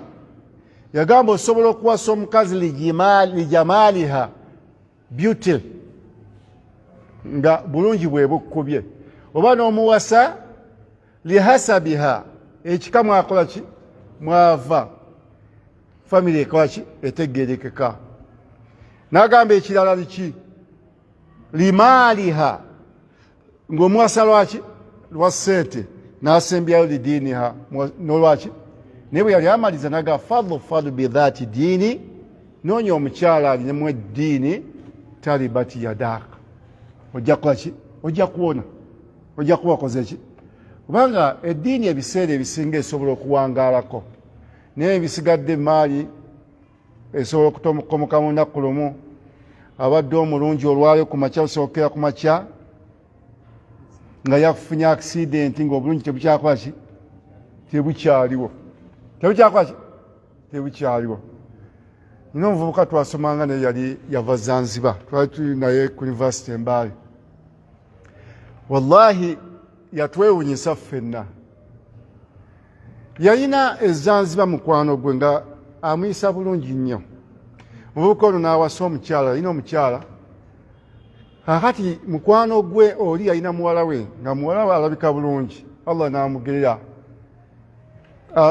yagamba osobola okuwasa omukazi lijamaliha beauty nga bulungi bwe bukkubye oba n'omuwasa lihasabiha ekika mwakola ki mwava family ekolaki etegerekeka n'agamba ekirala liki limaliha ng'omuwasa lwaki lwa ssente n'asembyayo lidiiniha n'olwaki naye bwe yali amaliza naga fadlu bidhati diini noonya omukyala alinemu eddiini talibati yadaaka ojja kulaki ojja kuwona ojja kuba okoze ki kubanga eddiini ebiseera ebisinga esobola okuwangaalako naye ebisigadde emaali esobola okutokomoka mu nnaku lumu abadde omulungi olwaleero ku makya osookera ku makya nga yakufunye akisidenti ng'obulungi tebukyakolaki tebukyaliwo tebukyaliwo nina omuvubuka twasomanga naye yali yava Zanzibar twali tuli naye ku university Mbale wallahi yatwewunyisa ffenna yalina ezanzibar mukwano gwe nga amuyisa bulungi nnyo omuvubuka ono n'awasa omukyala yalina omukyala kakati mukwano gwe oli yalina muwala we nga muwala we alabika bulungi Allah n'amugerera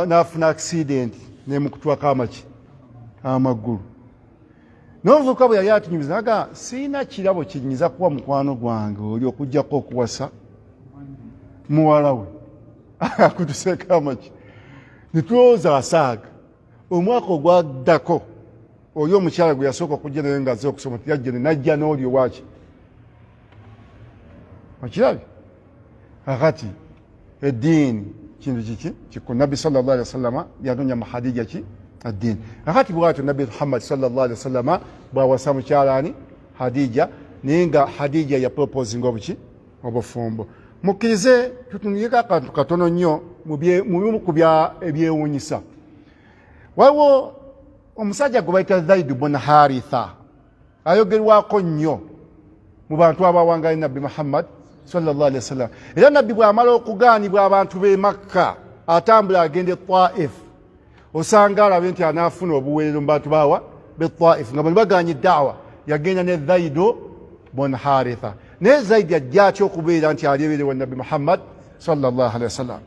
n'afuna accident nemukutwako amagulu n'omuvubuka bwe yali atunyumiza naga siina kirabo kinyinza kuwa mukwano gwange oli okugjako okuwasa muwala we akutuseeko amaki netulowooza asaaga omwaka ogwaddako oli omukyala gwe yasooka okujja naye nga azze okusoma tiyajja najja n'oli owaki okirabye kakati eddiini kintu kiki kiku nabbi sallallahu alaihi wasallama yanoonya mu hadija ki addiini kakati bwatyo nabbi Muhammad sallallahu alaihi wasallama bwawasa mukyalaani hadija naye nga hadija yaproposinga obuki obufumbo mukkirize tutunulireko akantu katono nnyo mu bimu ku ebyewuunyisa waliwo omusajja gwe bayita Zaid bun Haritha ayogerwako nnyo mu bantu abawangayo nabbi Muhammad sallallahu alaihi wasallam era nabbi bw'amala okugaanibwa abantu b'e Makka atambula agende Taif osanga alabe nti anaafuna obuweerero mu bantu baawa b'e Taif nga bali baganye daawa yagenda ne Zaid bun Haritha naye Zaid ajja atya okubeera nti aleeberewa nabbi Muhammad sallallahu alaihi wasallam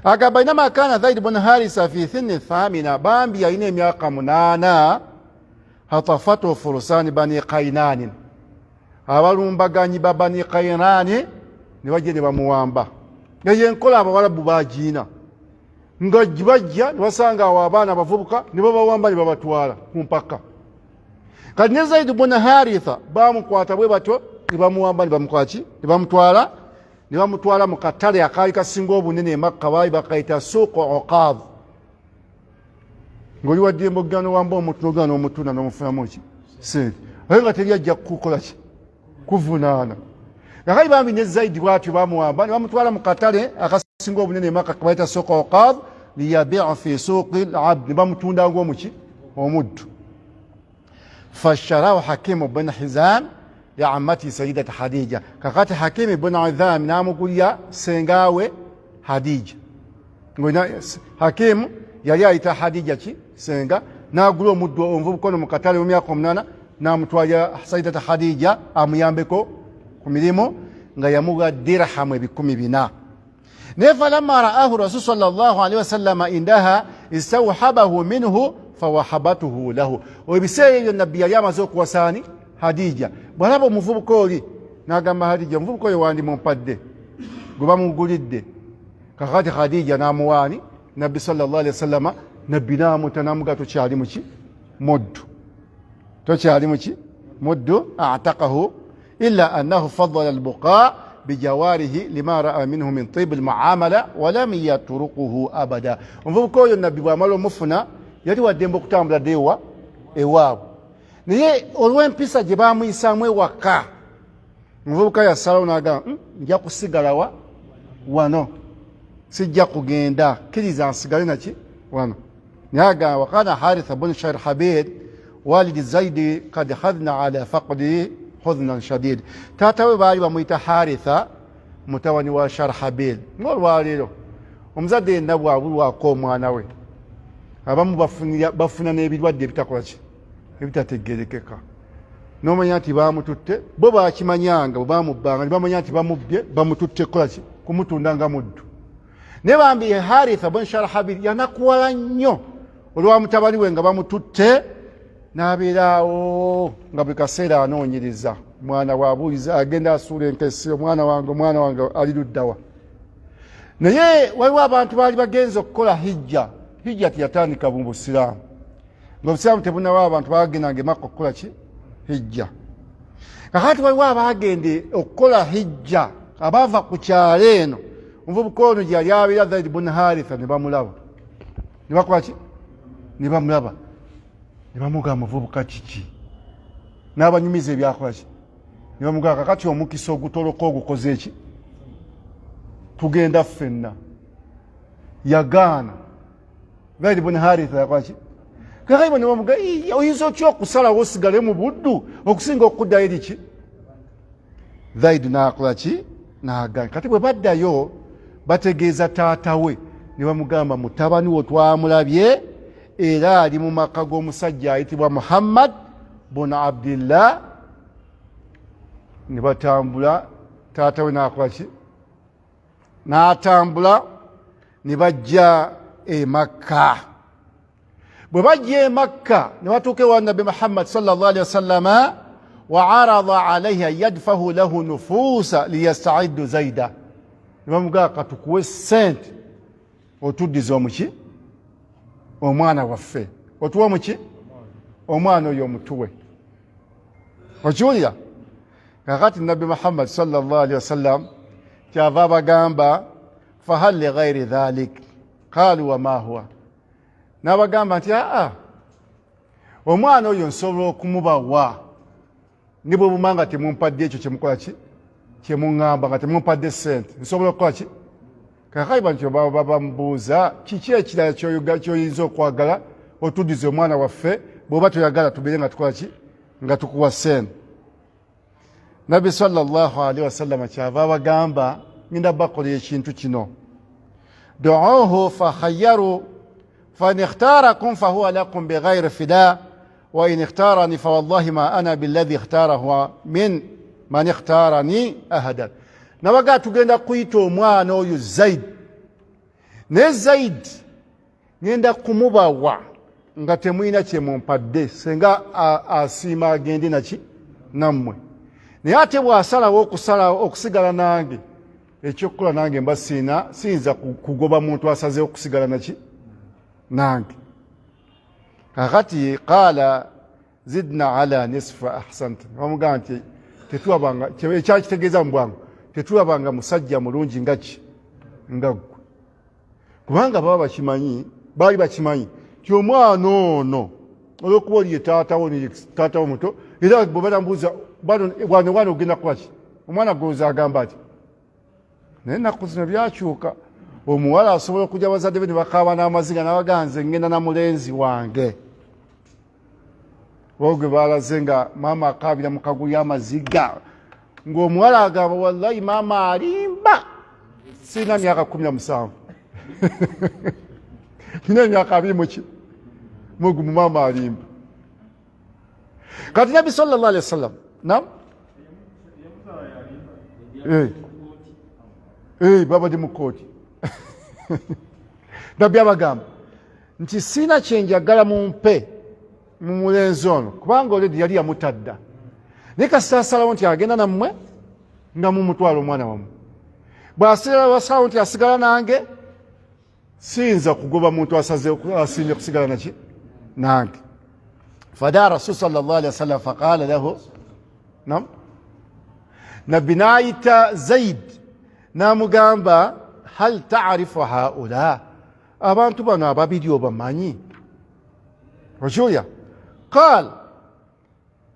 aga bainama kana Zaid ibn Harisa fi thinni thamina bambi yaina emyaka 8 hatafatu furusani bani Qainani abalumbaganyi babani Qainani ne bajje ne bamuwamba naye enkola abawalabu bagiina nga jibajja ne basanga awo abaana abavubuka ne babawamba ne babatwala ku mpaka kati ne Zaid ibn Haritha bamukwata bwe batyo ne bamuwamba ne bamukwaki ne bamutwala mu katale akaali kasinga obunene e Makka baali bakayita suuqu Uqaad ng'oli wadde embogano wamba omutugano omutuna n'omufunamu ki sente aye nga teryajja kukola ki kuvunaana kakali bambi ne Zaidi bwatyo bamuwamba ne bamutwala mu katale akasinga obunene e Makka kabayita suuqu Uqaad liyabi'a fi suuqi al-abd ne bamutunda ng'omuki omuddu fasharahu Hakimu bin Hizam ya amati Sayyidati Hadija kakati Hakimu ibn Hizam namugulya sengawe Hadija ngona Hakimu yali ayita Hadija ki senga nagula omuddu omuvubuka mu katale mu myaka 8 namutwalya Sayyidati Hadija amuyambeko ku mirimu nga yamuga dirhamu 400 nefa lamma ra'ahu Rasul sallallahu alaihi wasallam indaha istawhabahu minhu fawahabatuhu lahu obiseeyo ebyo nabbi yali amaze okuwasaani Hadija bwalaba omuvubuka oli n'agamba Hadija omuvubuka oyo wandi mumpadde gwe bamugulidde kakati Hadija n'amuwaani nabbi sallallahu alaihi wasallama nabbi n'amuta n'amuga tokyali muki muddu tokyali muki muddu a'taqahu illa annahu faddala al-buqa bijawarihi lima ra'a minhu min tib al-mu'amala wa lam yatrukuhu abada omuvubuka oyo nabbi bw'amala omufuna yali waddemba okutambula ddeewa ewaabwe naye olw'empisa gye bamuyisaamu ewaka omuvubuka yasalawo n'agamba nja kusigala wano sijja kugenda kkiriza nsigale naki wano naye agamba wakana Haritha bun Sharhabil walidi Zaidi kad khadna ala faqdi huznan shadid taata we baali bamuyita Haritha mutabani wa Sharhabil ng'olwaleero omuzadde yenna bwabulwako omwana we abamu bafuna n'ebirwadde ebitakola ki ebitategerekeka n'omanya nti bamututte bo bakimanyanga bwe bamubbanga ne bamanya nti bamubbye bamututte kola ki kumutunda nga muddu ne bambi Haritha bun Sharhabil yanakuwala nnyo olwa mutabani we nga bamututte n'abeeraawo nga buli kaseera anoonyereza mwana waabuuliza agenda asuula enkesi omwana wange ali luddawa naye waliwo abantu baali bagenza okukola hijja teyatandika mu Busiraamu ng'Obusiraamu tebunawo abantu bagendanga e Makka okukola ki hijja kakati waliwo abagende okukola hijja abaava ku kyalo eno omuvubuka ono gye yali abeera Zaid ibn Haritha ne bamulaba ne bakola ki ne bamulaba ne bamugamba muvubuka kiki n'abanyumiza ebyakola ki ne bamugamba kakati omukisa ogutoloka ogukoze eki tugenda ffenna yagaana Zaid ibn Haritha yakola ki kakati ne bamugamba oyinza otya okusalawo osigale mu buddu okusinga okuddayo eri ki Zaid n'akola ki n'agaana kati bwe baddayo bategeeza taata we ne bamugamba mutabani wo twamulabye era ali mu maka g'omusajja ayitibwa Muhammad bun Abdillah ne batambula taata we n'akola ki n'atambula ne bajja e Makka bwe bajja e Makka ne batuuka ewa Nabbi Muhammad sallallahu alaihi wasallama wa arada alaihi an yadfahu lahu nufuusa liyasta'iddu Zaida ne bamugamba katukuwe sente otuddiza omuki omwana waffe otuwa omuki omwana oyo omutuwe okiwulira kakati Nabbi Muhammad sallallahu alaihi wasallam kyava abagamba fahal li ghairi dhalik qalu wa ma huwa n'abagamba nti omwana oyo nsobola okumubawa ne bwe bumanga temumpadde ekyo kyemukola ki kyemuŋŋamba nga temumpadde sente nsobola okukola ki kakati bantyo bamubuuza kiki ekirala kyoyinza okwagala otuddize omwana waffe bw'oba toyagala tubeere nga tukola ki nga tukuwa sente Nabbi sallallahu alaihi wasallam kyava abagamba ngenda bakola ekintu kino du'uhu fakhayyaru فإن اختاركم فهو لكم بغير فداء وإن اختارني فوالله ما أنا بالذي اختاره من اختارني أهدا nabaga tugenda kuyita omwana oyo Zaid ne Zaid ngenda kumubawa nga temuyina kye mumpadde senga asiima agende naki nammwe naye ate bw'asalawo okusigala nange ekyokukola nange mba siyinza kugoba muntu asazeho okusigala naki nange kakati qaala zidna ala nisfa ahsanta bamugamba nti tetulabanga ekyakitegeeza mu bwangu tetulabanga musajja mulungi nga ggwe kubanga baali bakimanyi ti omwana ono olwokuba oliye taatawo muto era bwe banamubuuza wano ogenda kuba ki omwana goza agamba ati naye ennaku zino byakyuka omuwala asobola okujja bazadde be ne bakaaba n'amaziga nabaganze ngenda na mulenzi wange bogwe balaze nga maama akaabira mu kagulu y'amaziga ng'omuwala agamba wallahi maama alimba sirina myaka 17 nina emyaka 2 mugumu maama alimba kati nabbi sallallahu alaihi wasallam nam babadde mu kooti nabbi abagamba nti sirina kyenjagala mumpe mu mulenzi ono kubanga oledi yali yamutadda naye kasita asalawo nti agenda nammwe nga mumutwala omwana wammwe bw'asalawo nti asigala nange siyinza kugoba muntu asiimye kusigala naki nange fada rasul sallallahu alaihi wasallam faqala lahu nam nabbi naayita Zaid n'amugamba hal ta'rifu haula abantu bano ababiri obamanyi okyolya qaal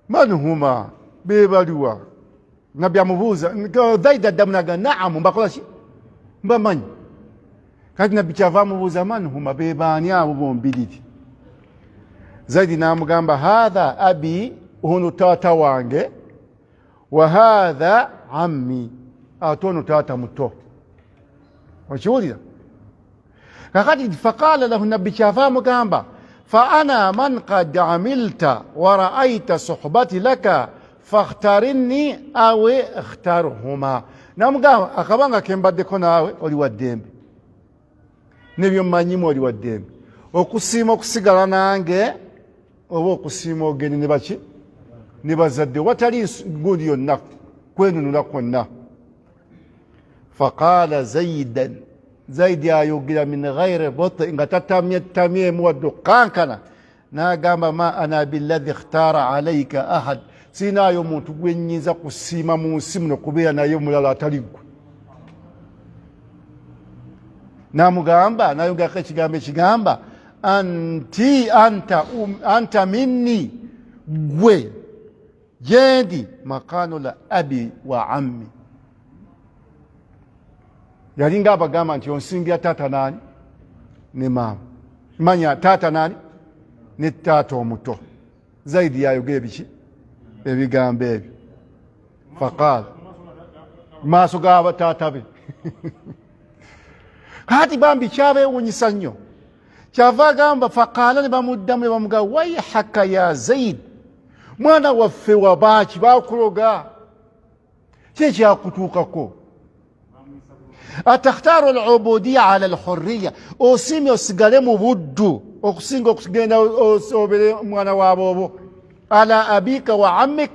man huma bebaliwa nabbi amubuuza Zaid addamu naga naamu mbakola ki mbamanyi kati nabbi kyava amubuuza man huma bebaani abo bombiriri Zaidi n'amugamba hatha abi ono taata wange wa hatha ammi ate ono taata muto okiwulira kakati faqala lahu nabbi kyava amugamba fa ana man qad amilta wa ra'aita suhbati laka fakhtarinni aw ikhtarhuma namugamba akabanga kembaddeko naawe oli waddembe nebyo mmanyimu oli waddembe okusiima okusigala nange oba okusiima ogende ne baki ne bazadde watali gundi yonna kwenunula kwonna faqala zaidan zaidi ayogera min ghairi bati nga tatamyemu wadde okankana n'agamba ma ana billadhi ikhtara alaika ahad sinaayo muntu gwenyiza kusiima mu nsi muno kubeera naye omulala atali ggwe n'amugamba n'ayogerako ekigambo ekigamba anta minni gwe jendi makano la abi wa ammi yalinga abagamba nti onsingira taata nani ne maama manya taata nani ne taata omuto Zaidi yayogera biki ebigambo ebyo faqala maaso gaba taata be kati bambi kyabewunyisa nnyo kyava agamba faqala ne bamuddamu ne bamugamba wayhaka ya Zaid mwana waffe wabaaki bakuloga kyekyakutuukako atakhtaru al-ubudiyya ala al-hurriyya osimye osigale mu buddu okusinga okugenda obere mwana waaboobo ala abika wa ammik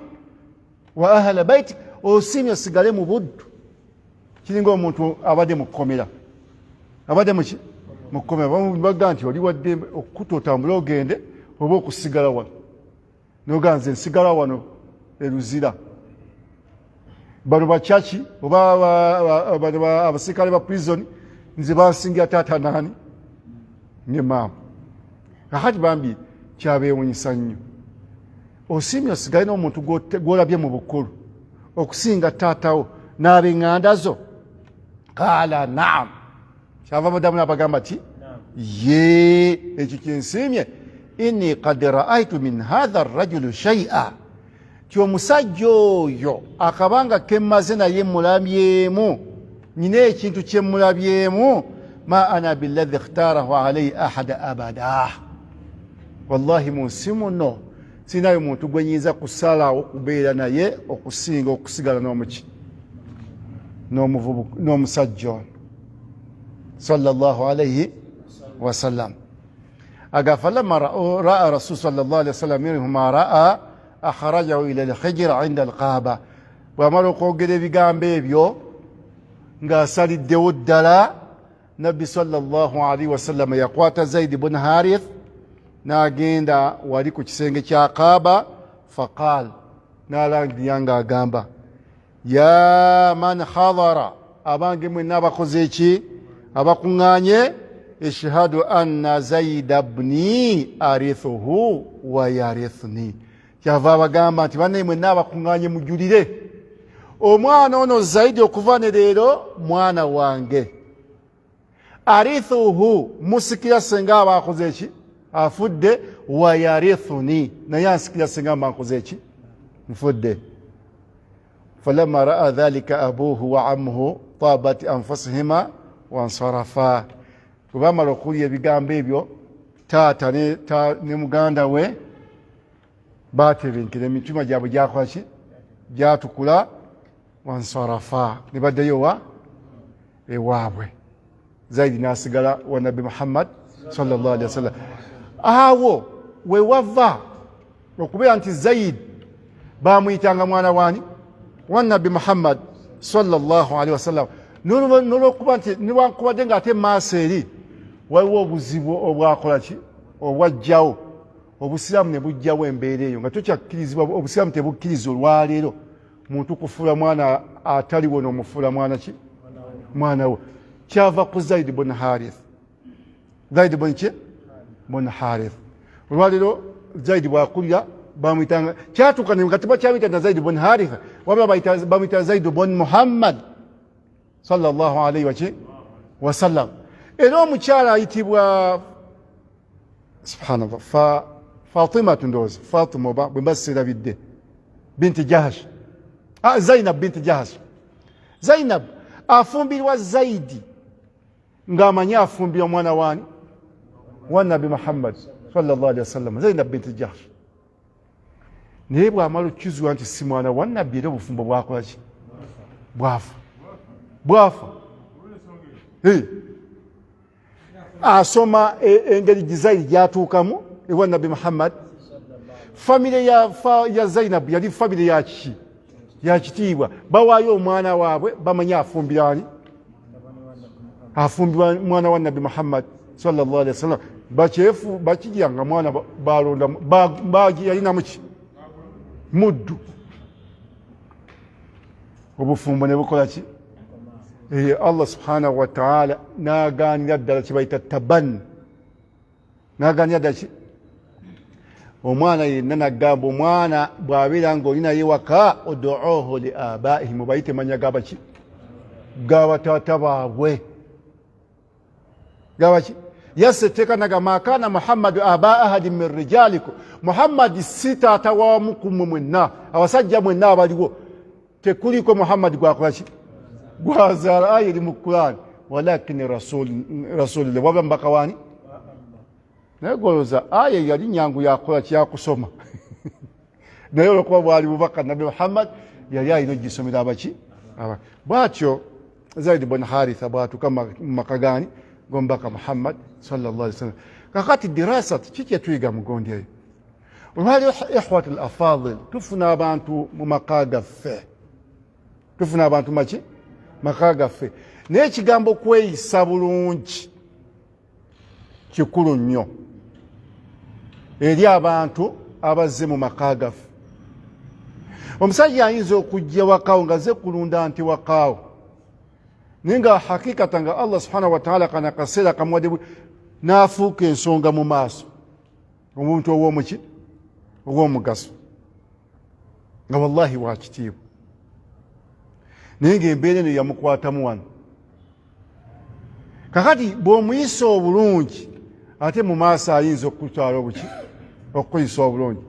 wa ahla baitik osimye osigale mu buddu kiringa omuntu abadde mukomera abadde mukomera bamubaga nti oli wadde okukuta otambule ogende oba okusigala wano noganze nsigala wano eruzira bano bakyaki oba abasirikale ba prison nze bansingira taata nani ne maama kakati bambi kyabewunyisa nnyo osimye osigale n'omuntu gwolabye mu bukulu okusinga taatawo n'ab'eŋŋanda zo qaala naam kyava madamu n'abagamba ti ye ekyo kyensiimye inni qad ra'aytu min hatha arrajulu shay'a ti omusajja oyo akabanga kemmaze naye mulabyemu nyina ekintu kyemulabyemu ma ana billadhi ikhtarahu alayhi ahada abada wallahi mu nsi muno sinayo muntu gwenyinza kusalawo kubeera naye okusinga okusigala n'omusajja ono sallallahu alayhi wasallam. Aga falamma ra'a rasul sallallahu alayhi wasallam minhuma ra'a akhrajahu ila al-hijr 'inda al-Kaaba. Bwamala okwogera ebigambo ebyo ng'asaliddewo ddala, nabbi sallallahu alayhi wasallam yakwata Zaid ibn Harith n'agenda wali ku kisenge kya Kaaba. Faqal, n'alangirira ng'agamba, ya man hadara, abange mwenna abakoze eki, abakuŋŋaanye, ishhadu anna Zaida bni arithuhu wa yarithuni. Kyava abagamba nti banne mwenna abakuŋŋaanye mujulire, omwana ono Zaidi okuva ne leero mwana wange. Arithuhu, musikira senga abakoze eki, afudde. Wa yarithuni, naye ansikira senga mbankoze eki, nfudde. Falamma ra'a dhalika abuhu wa ammuhu tabat anfusihima wansarafa. Bwe bamala okuwulira ebigambo ebyo, taata ne muganda we batebenkera, emitima gyabwe gyakola ki, gyatukula. Wansarafa, ne baddayo wa ewaabwe. Zaidi n'asigala wa nabbi Muhammad sallallahu alaihi wasallam. Awo we wava okubeera nti Zaid bamuyitanga mwana wani wa nabbi Muhammad sallallahu alaihi wasallam. N'olwokuba nti niwankubadde ng'ate maaso eri waliwo obuzibu obwakola ki, obwajjawo, obusiraamu ne bujjawo embeera eyo nga tokyakkirizibwa, obusiraamu tebukkiriza olwaleero muntu kufuula mwana ataliwo n'omufuula mwana ki, mwana we. Kyava ku Zaid ibn Harith. Zaid ibn ki? Ibn Harith. Olwaleero Zaid bwakulira bamuyitanga, kyatuuka ne nga tebakyamuyita na Zaid ibn Harith, wabula bamuyita Zaid ibn Muhammad sallallahu alayhi wasallam. Era omukyala ayitibwa subhanallah Fatima ndowooza, Fatima oba bwe mba sirabidde, binti Jahash, Zainab binti Jahash. Zainab afumbirwa Zaidi ng'amanyi afumbirwa mwana wani wa nabbi Muhammad sallallahu alayhi wasallam, Zainab binti Jahash. Naye bw'amala okukizibwa nti si mwana wa nabbi, era obufumbo bwakola ki, bwafa. Asoma engeri Zaidi gyatuukamu ewa nabbi Muhammad. Famire ya Zainab yali famire ya kiki, ya kitiibwa. Bawaayo omwana waabwe bamanyi afumbira ani, afumbirwa mwana wa nabbi Muhammad sallallahu alayhi wasallam. Bakyefu bakiryanga mwana balonda yalinamu ki, muddu. Obufumbo ne bukola ki, Allah subhanahu wa ta'ala n'agaanira ddala kibayita taban, n'agaanira ddala ki, omwana yenna nagamba omwana bw'abeera ng'olina ye waka oduuhu li abaihi, mubayite manya gabaki, gabataata baabwe, gabaki. Yasse etteeka nagamba akaana Muhammadu aba ahadin min rijalikum, Muhammad si taata wamu kummwe mwenna, abasajja mwenna abaliwo tekuliko Muhammad gwakola ki, gwazaala. Aya eri mu Quran, walakin rasulullah, waba mbaka wani. Naye golooza aya yali nyangu yakola kyakusoma naye olwokuba bwali bubaka nabbi Muhammad yali alina ogisomera abaki. Bwatyo Zaid ibn Haritha bwatuuka mu maka gani g'omubaka Muhammad sallallahu alaihi wasallam. Kakati dirasat kiki etuyiga mugondi eyo? Olwaliwo ikhwat al-afadil, tufuna abantu mu maka gaffe, tufuna abantu maki, maka gaffe. Naye ekigambo kweyisa bulungi kikulu nnyo eri abantu abazze mu maka gaffe. Omusajja ayinza okujja wakaawo nga ze kulunda nti wakaawo, naye nga hakikata nga Allah subhanahu wa ta'ala kana kaseera kamuwadde n'afuuka ensonga mu maaso, omuntu ow'omuki, ow'omugaso, nga wallahi wa kitiibwa. Naye ng'embeera eno yamukwatamu wano. Kakati bw'omuyisa obulungi ate mu maaso ayinza okutwala obuki, okuyisa obulungi.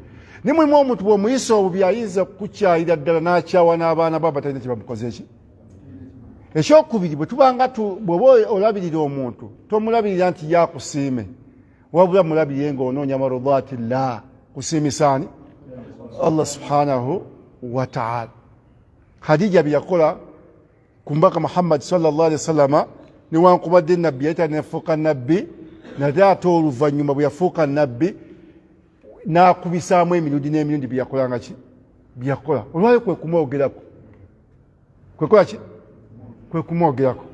Ne mulimu omuntu bw'omuyisa obubi ayinza okukukyayira ddala n'akyawa n'abaana baba talina kye bamukoze ki. Ekyokubiri, bwe tubanga bw'oba olabirira omuntu tomulabirira nti yakusiime, wabula mulabirire ng'onoonya marudaatillah, kusiimisaani Allah subhanahu wa ta'ala. Khadija bye yakola ku mbaka Muhammad sallallahu alaihi wasallam newankubadde nabbi yayita nefuuka nabbi nate ate oluvannyuma bwe yafuuka nabbi n'akubisaamu emirundi n'emirundi byeyakolanga ki byeyakola olwayo kwe kumwogerako kwekola ki kwe kumwogerako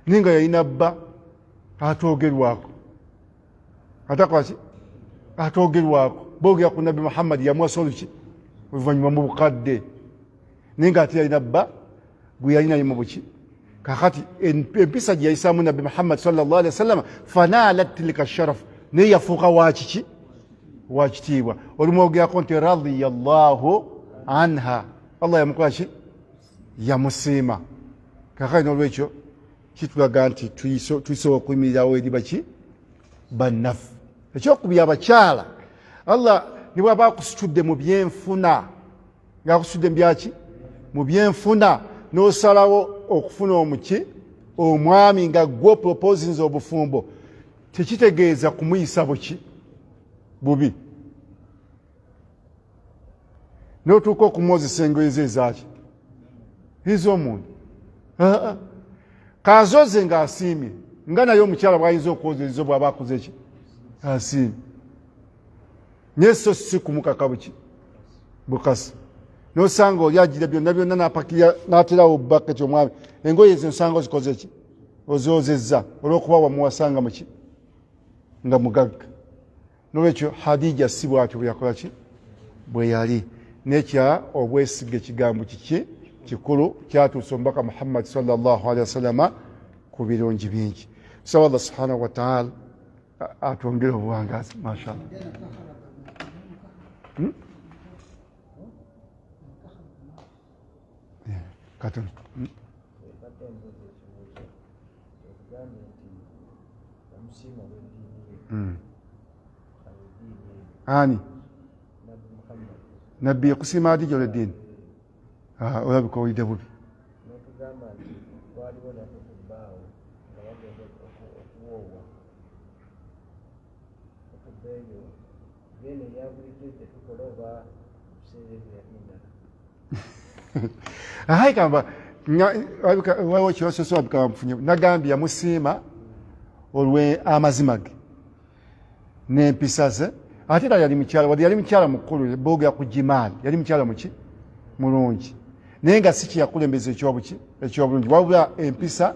naye nga yalina bba atoogerwako atakola ki atoogerwako boogera ku nabbi Muhammad yamuwasa oluki oluvannyuma mu bukadde naye nga ate yalina bba gwe yalinayo mu buki kakati empisa gye yayisaamu nabbi Muhammad sallallahu alaihi wasallam fanaalat tilka sharafu naye yafuuka wakiki wakitiibwa olumwogerako nti radiyallahu anha Allah yamukola ki yamusiima kakati n'olwekyo kitulaga nti tuyisobola okuyimirirawo eri baki bannaffe ekyokubiri abakyala Allah ne bw'aba akusitudde mu byenfuna ng'akusitudde mu byaki mu byenfuna n'osalawo okufuna omuki omwami nga gwo proposinze obufumbo tekitegeeza kumuyisa buki bubi n'otuuka okumwozesa engoye ze ezaki ez'omuntu kazoze ng'asiimye nga naye omukyala bw'ayinza okwozeriza bw'aba akuze ki asiimye naye so si kumukaka buki bukasi n'osanga oli agira byonna byonna n'apakirya n'aterawo baketi omwami engoye ezo nsanga ozikoze ki oziozezza olw'okuba wamuwasanga muki nga mugagga n'olwekyo Hadija si bw'atyo bwe yakola ki bwe yali nekya obwesige ekigambo kiki kikulu kyatuusa omubaka Muhammad sallallahu alaihi wasallama ku birungi bingi tusaba Allah subhanahu wa ta'ala atwongere obuwangazi mashallah katono ani nabbi yakusiima Hadija olw'eddiini olabika owulidde bubi ayi kamba waliwo kiwasoso wabika mfunye nagambye yamusiima olw'amazima ge n'empisa ze ate era yali mukyala wadde yali mukyala mukulu boogera ku jimaali yali mukyala muki mulungi naye nga si kyeyakulembeza ekyobuki ekyobulungi wabula empisa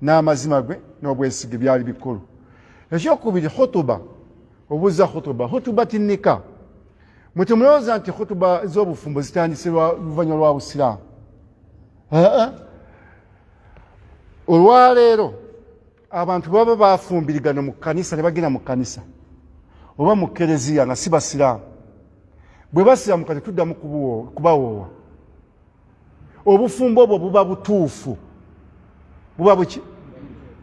n'amazima ge n'obwesige byali bikulu ekyokubiri khutuba obuuza khutuba tinnika mutemulowooza nti khutuba z'obufumbo zitandise luvannyuma lwa busiraamu olwaleero abantu baba bafumbirigana mu kanisa ne bagenda mu kanisa oba mu kereziya nga si basiraamu bwe basiramuka tetuddamu kubawoowa obufumbo obwo buba butuufu buba buki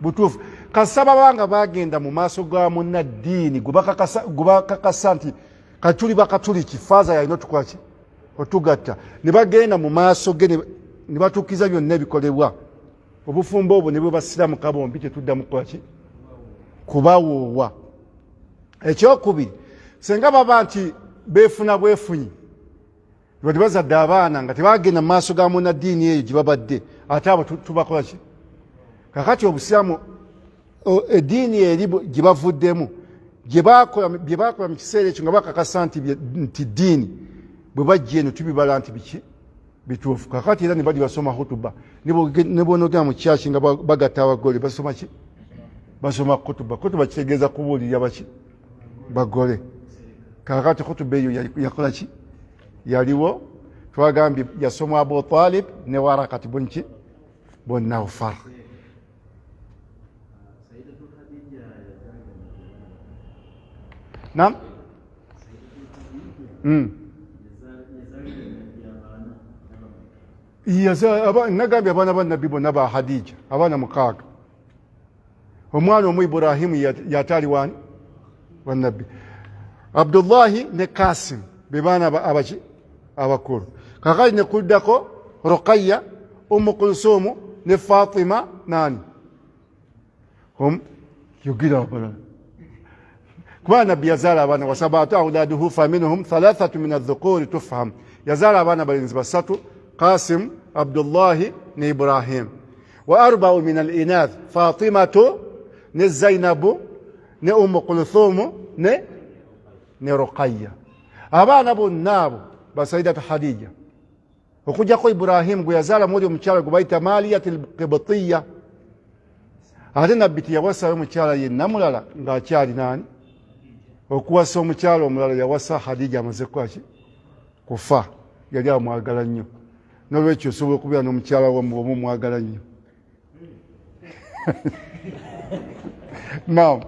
butuufu kasaba banga bagenda mu maaso ga munnaddiini gwe bakakasa nti katuli bakatuliki faaza yalina otukola ki otugatta ne bagenda mu maaso ge ne batuukiza byonna ebikolebwa obufumbo obwo ne bwe basiramuka bombi tetuddamu kukola ki kubawoowa ekyokubiri senga baba nti beefuna bwefunyi lwe bazadde abaana nga tebagenda mu maaso ga munnaddiini eyo gye babadde ate abo tubakola ki kakati obusiraamu eddiini eri gye bavuddemu bye bakola mu kiseera ekyo nga bakakasa nti ddiini bwe bajja eno tubibala nti biki bituufu kakati era ne bali basoma hutuba ne bonogera mu kyaki nga bagatta abagole basoma ki basoma kutuba kitegeeza kubuulirira baki bagole kakati hutuba eyo yakola ki yaliwo twagambye yasomwa Abu Talib ne Warakati bunki Nawfal nam nagambye abaana ba nabbi bonna ba Hadija abaana 6 omwana omu Ibrahimu yataali wani wa nabbi Abdullahi ne Kasim be baana abaki abakulu kakati ne kuddako Ruqayya Ummu Kulsumu ne Fatima nani yugira abalala kuba nabbi yazaala abaana wasabatu auladuhu faminhum 3 min adh-dhukuri tufham yazaala abaana balenzi 3 Qasim Abdullahi ne Ibrahim وأربع من الإناث فاطمة زينب أم كلثوم رقية abaana bonna abo basaidatu Hadija okujjako Ibrahim gwe yazaala muri omukyala gwe bayita Maliyat al-Qibtiyya ate nabbi teyawasa omukyala yenna mulala ng'akyali naani okuwasa omukyala omulala yawasa Hadija amaze kufa yali amwagala nnyo n'olwekyo osobola okubeera n'omukyala wamu mwagala nnyo naam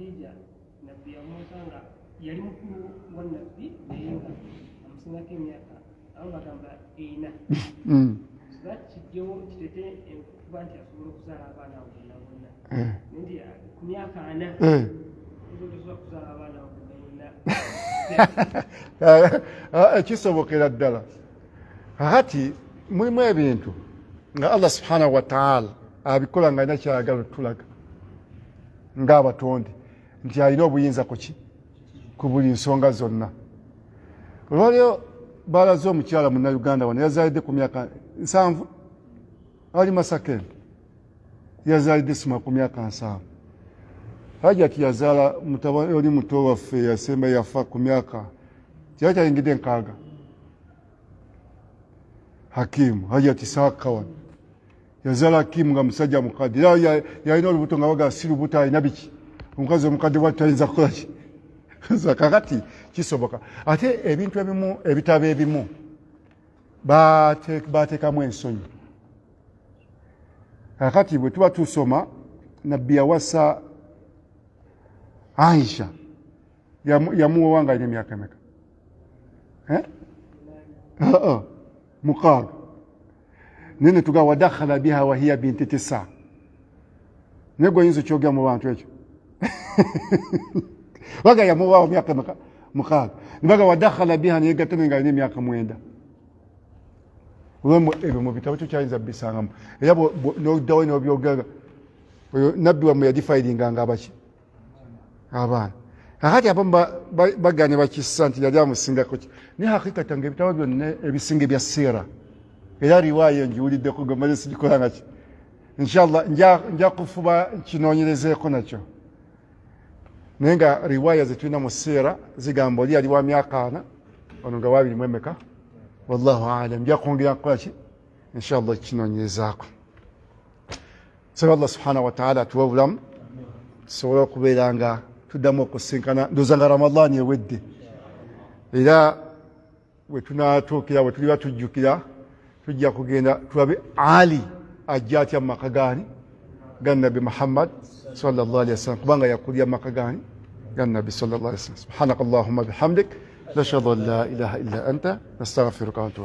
Khadija nabbi amusanga yali mukulu wa nabbi nayenga amusingako emyaka abo bagamba ena bakijjewo kitete kuba nti asobola okuzaala abaana abo bonna bonna nti ku myaka ana osobola okuzaala abaana abo bonna kisobokera ddala kakati mulimu ebintu nga Allah subhanahu wa ta'ala abikola nga alina kyayagala otulaga ng'abatonde nti alina obuyinza ku buli nsonga zonna. Olwaliro balaze omukyala munnayuganda wano yazaalidde ku myaka 7 ali Masaka yazaalidde sima ku myaka 7 Hajjati yazaala mutabani oli muto waffe yasemba yafa ku myaka kyayingidde 6 Hakimu Hajjati Sakawan yazaala Hakimu nga musajja mukadde yalina olubuto nga baga si lubuto alina biki omukazi omukadde bwatayinza kukolaki kakati kisoboka ate ebintu ebimu ebitabo ebimu bateekamu ensonyi kakati bwe tuba tusoma nabbi yawasa Aisha yamuwa nga alina emyaka emeka mukaaga nene tuga wadakhala biha wa hiya binti 9 nego yinzo kyogera mu bantu ekyo waga yamuwa myaka mukaaga nibaga wadakhala biha ne gatene nga alina emyaka 9 wemo ebe mu bitabo kyayinza bisangamu yabo no dawe no byogera oyo nabbi wa yadifiringa nga abaki abana kakati abamba bagane bakisanti yali amusingako ni hakikata nga ebitabo byonna ebisinge bya sira era riwaya njiwulidde ko gamaze sijikola ngaki inshallah nja kufuba kinonyerezeeko nakyo nenga riwaya zetulina mu sira zigamba oli aliwa myaka 4 ono nga wabiri mwemeka wallahu aalam nja kwongera kukola ki inshallah kinonyerezaako saba Allah subhanahu wa ta'ala tuwa bulamu tusobola okubeera nga tuddamu okusinkana ndooza nga Ramadani ewedde era we tunatuukira we tuliba tujjukira tujja kugenda tulabe Ali ajja atya mu maka gaani ga Nabi Muhammad sallallahu alaihi wasallam kubanga yakulira mu maka gaani ga Nabi sallallahu alaihi wasallam subhanakallahumma bihamdik nashhadu an la ilaha illa anta nastaghfiruka wa natubu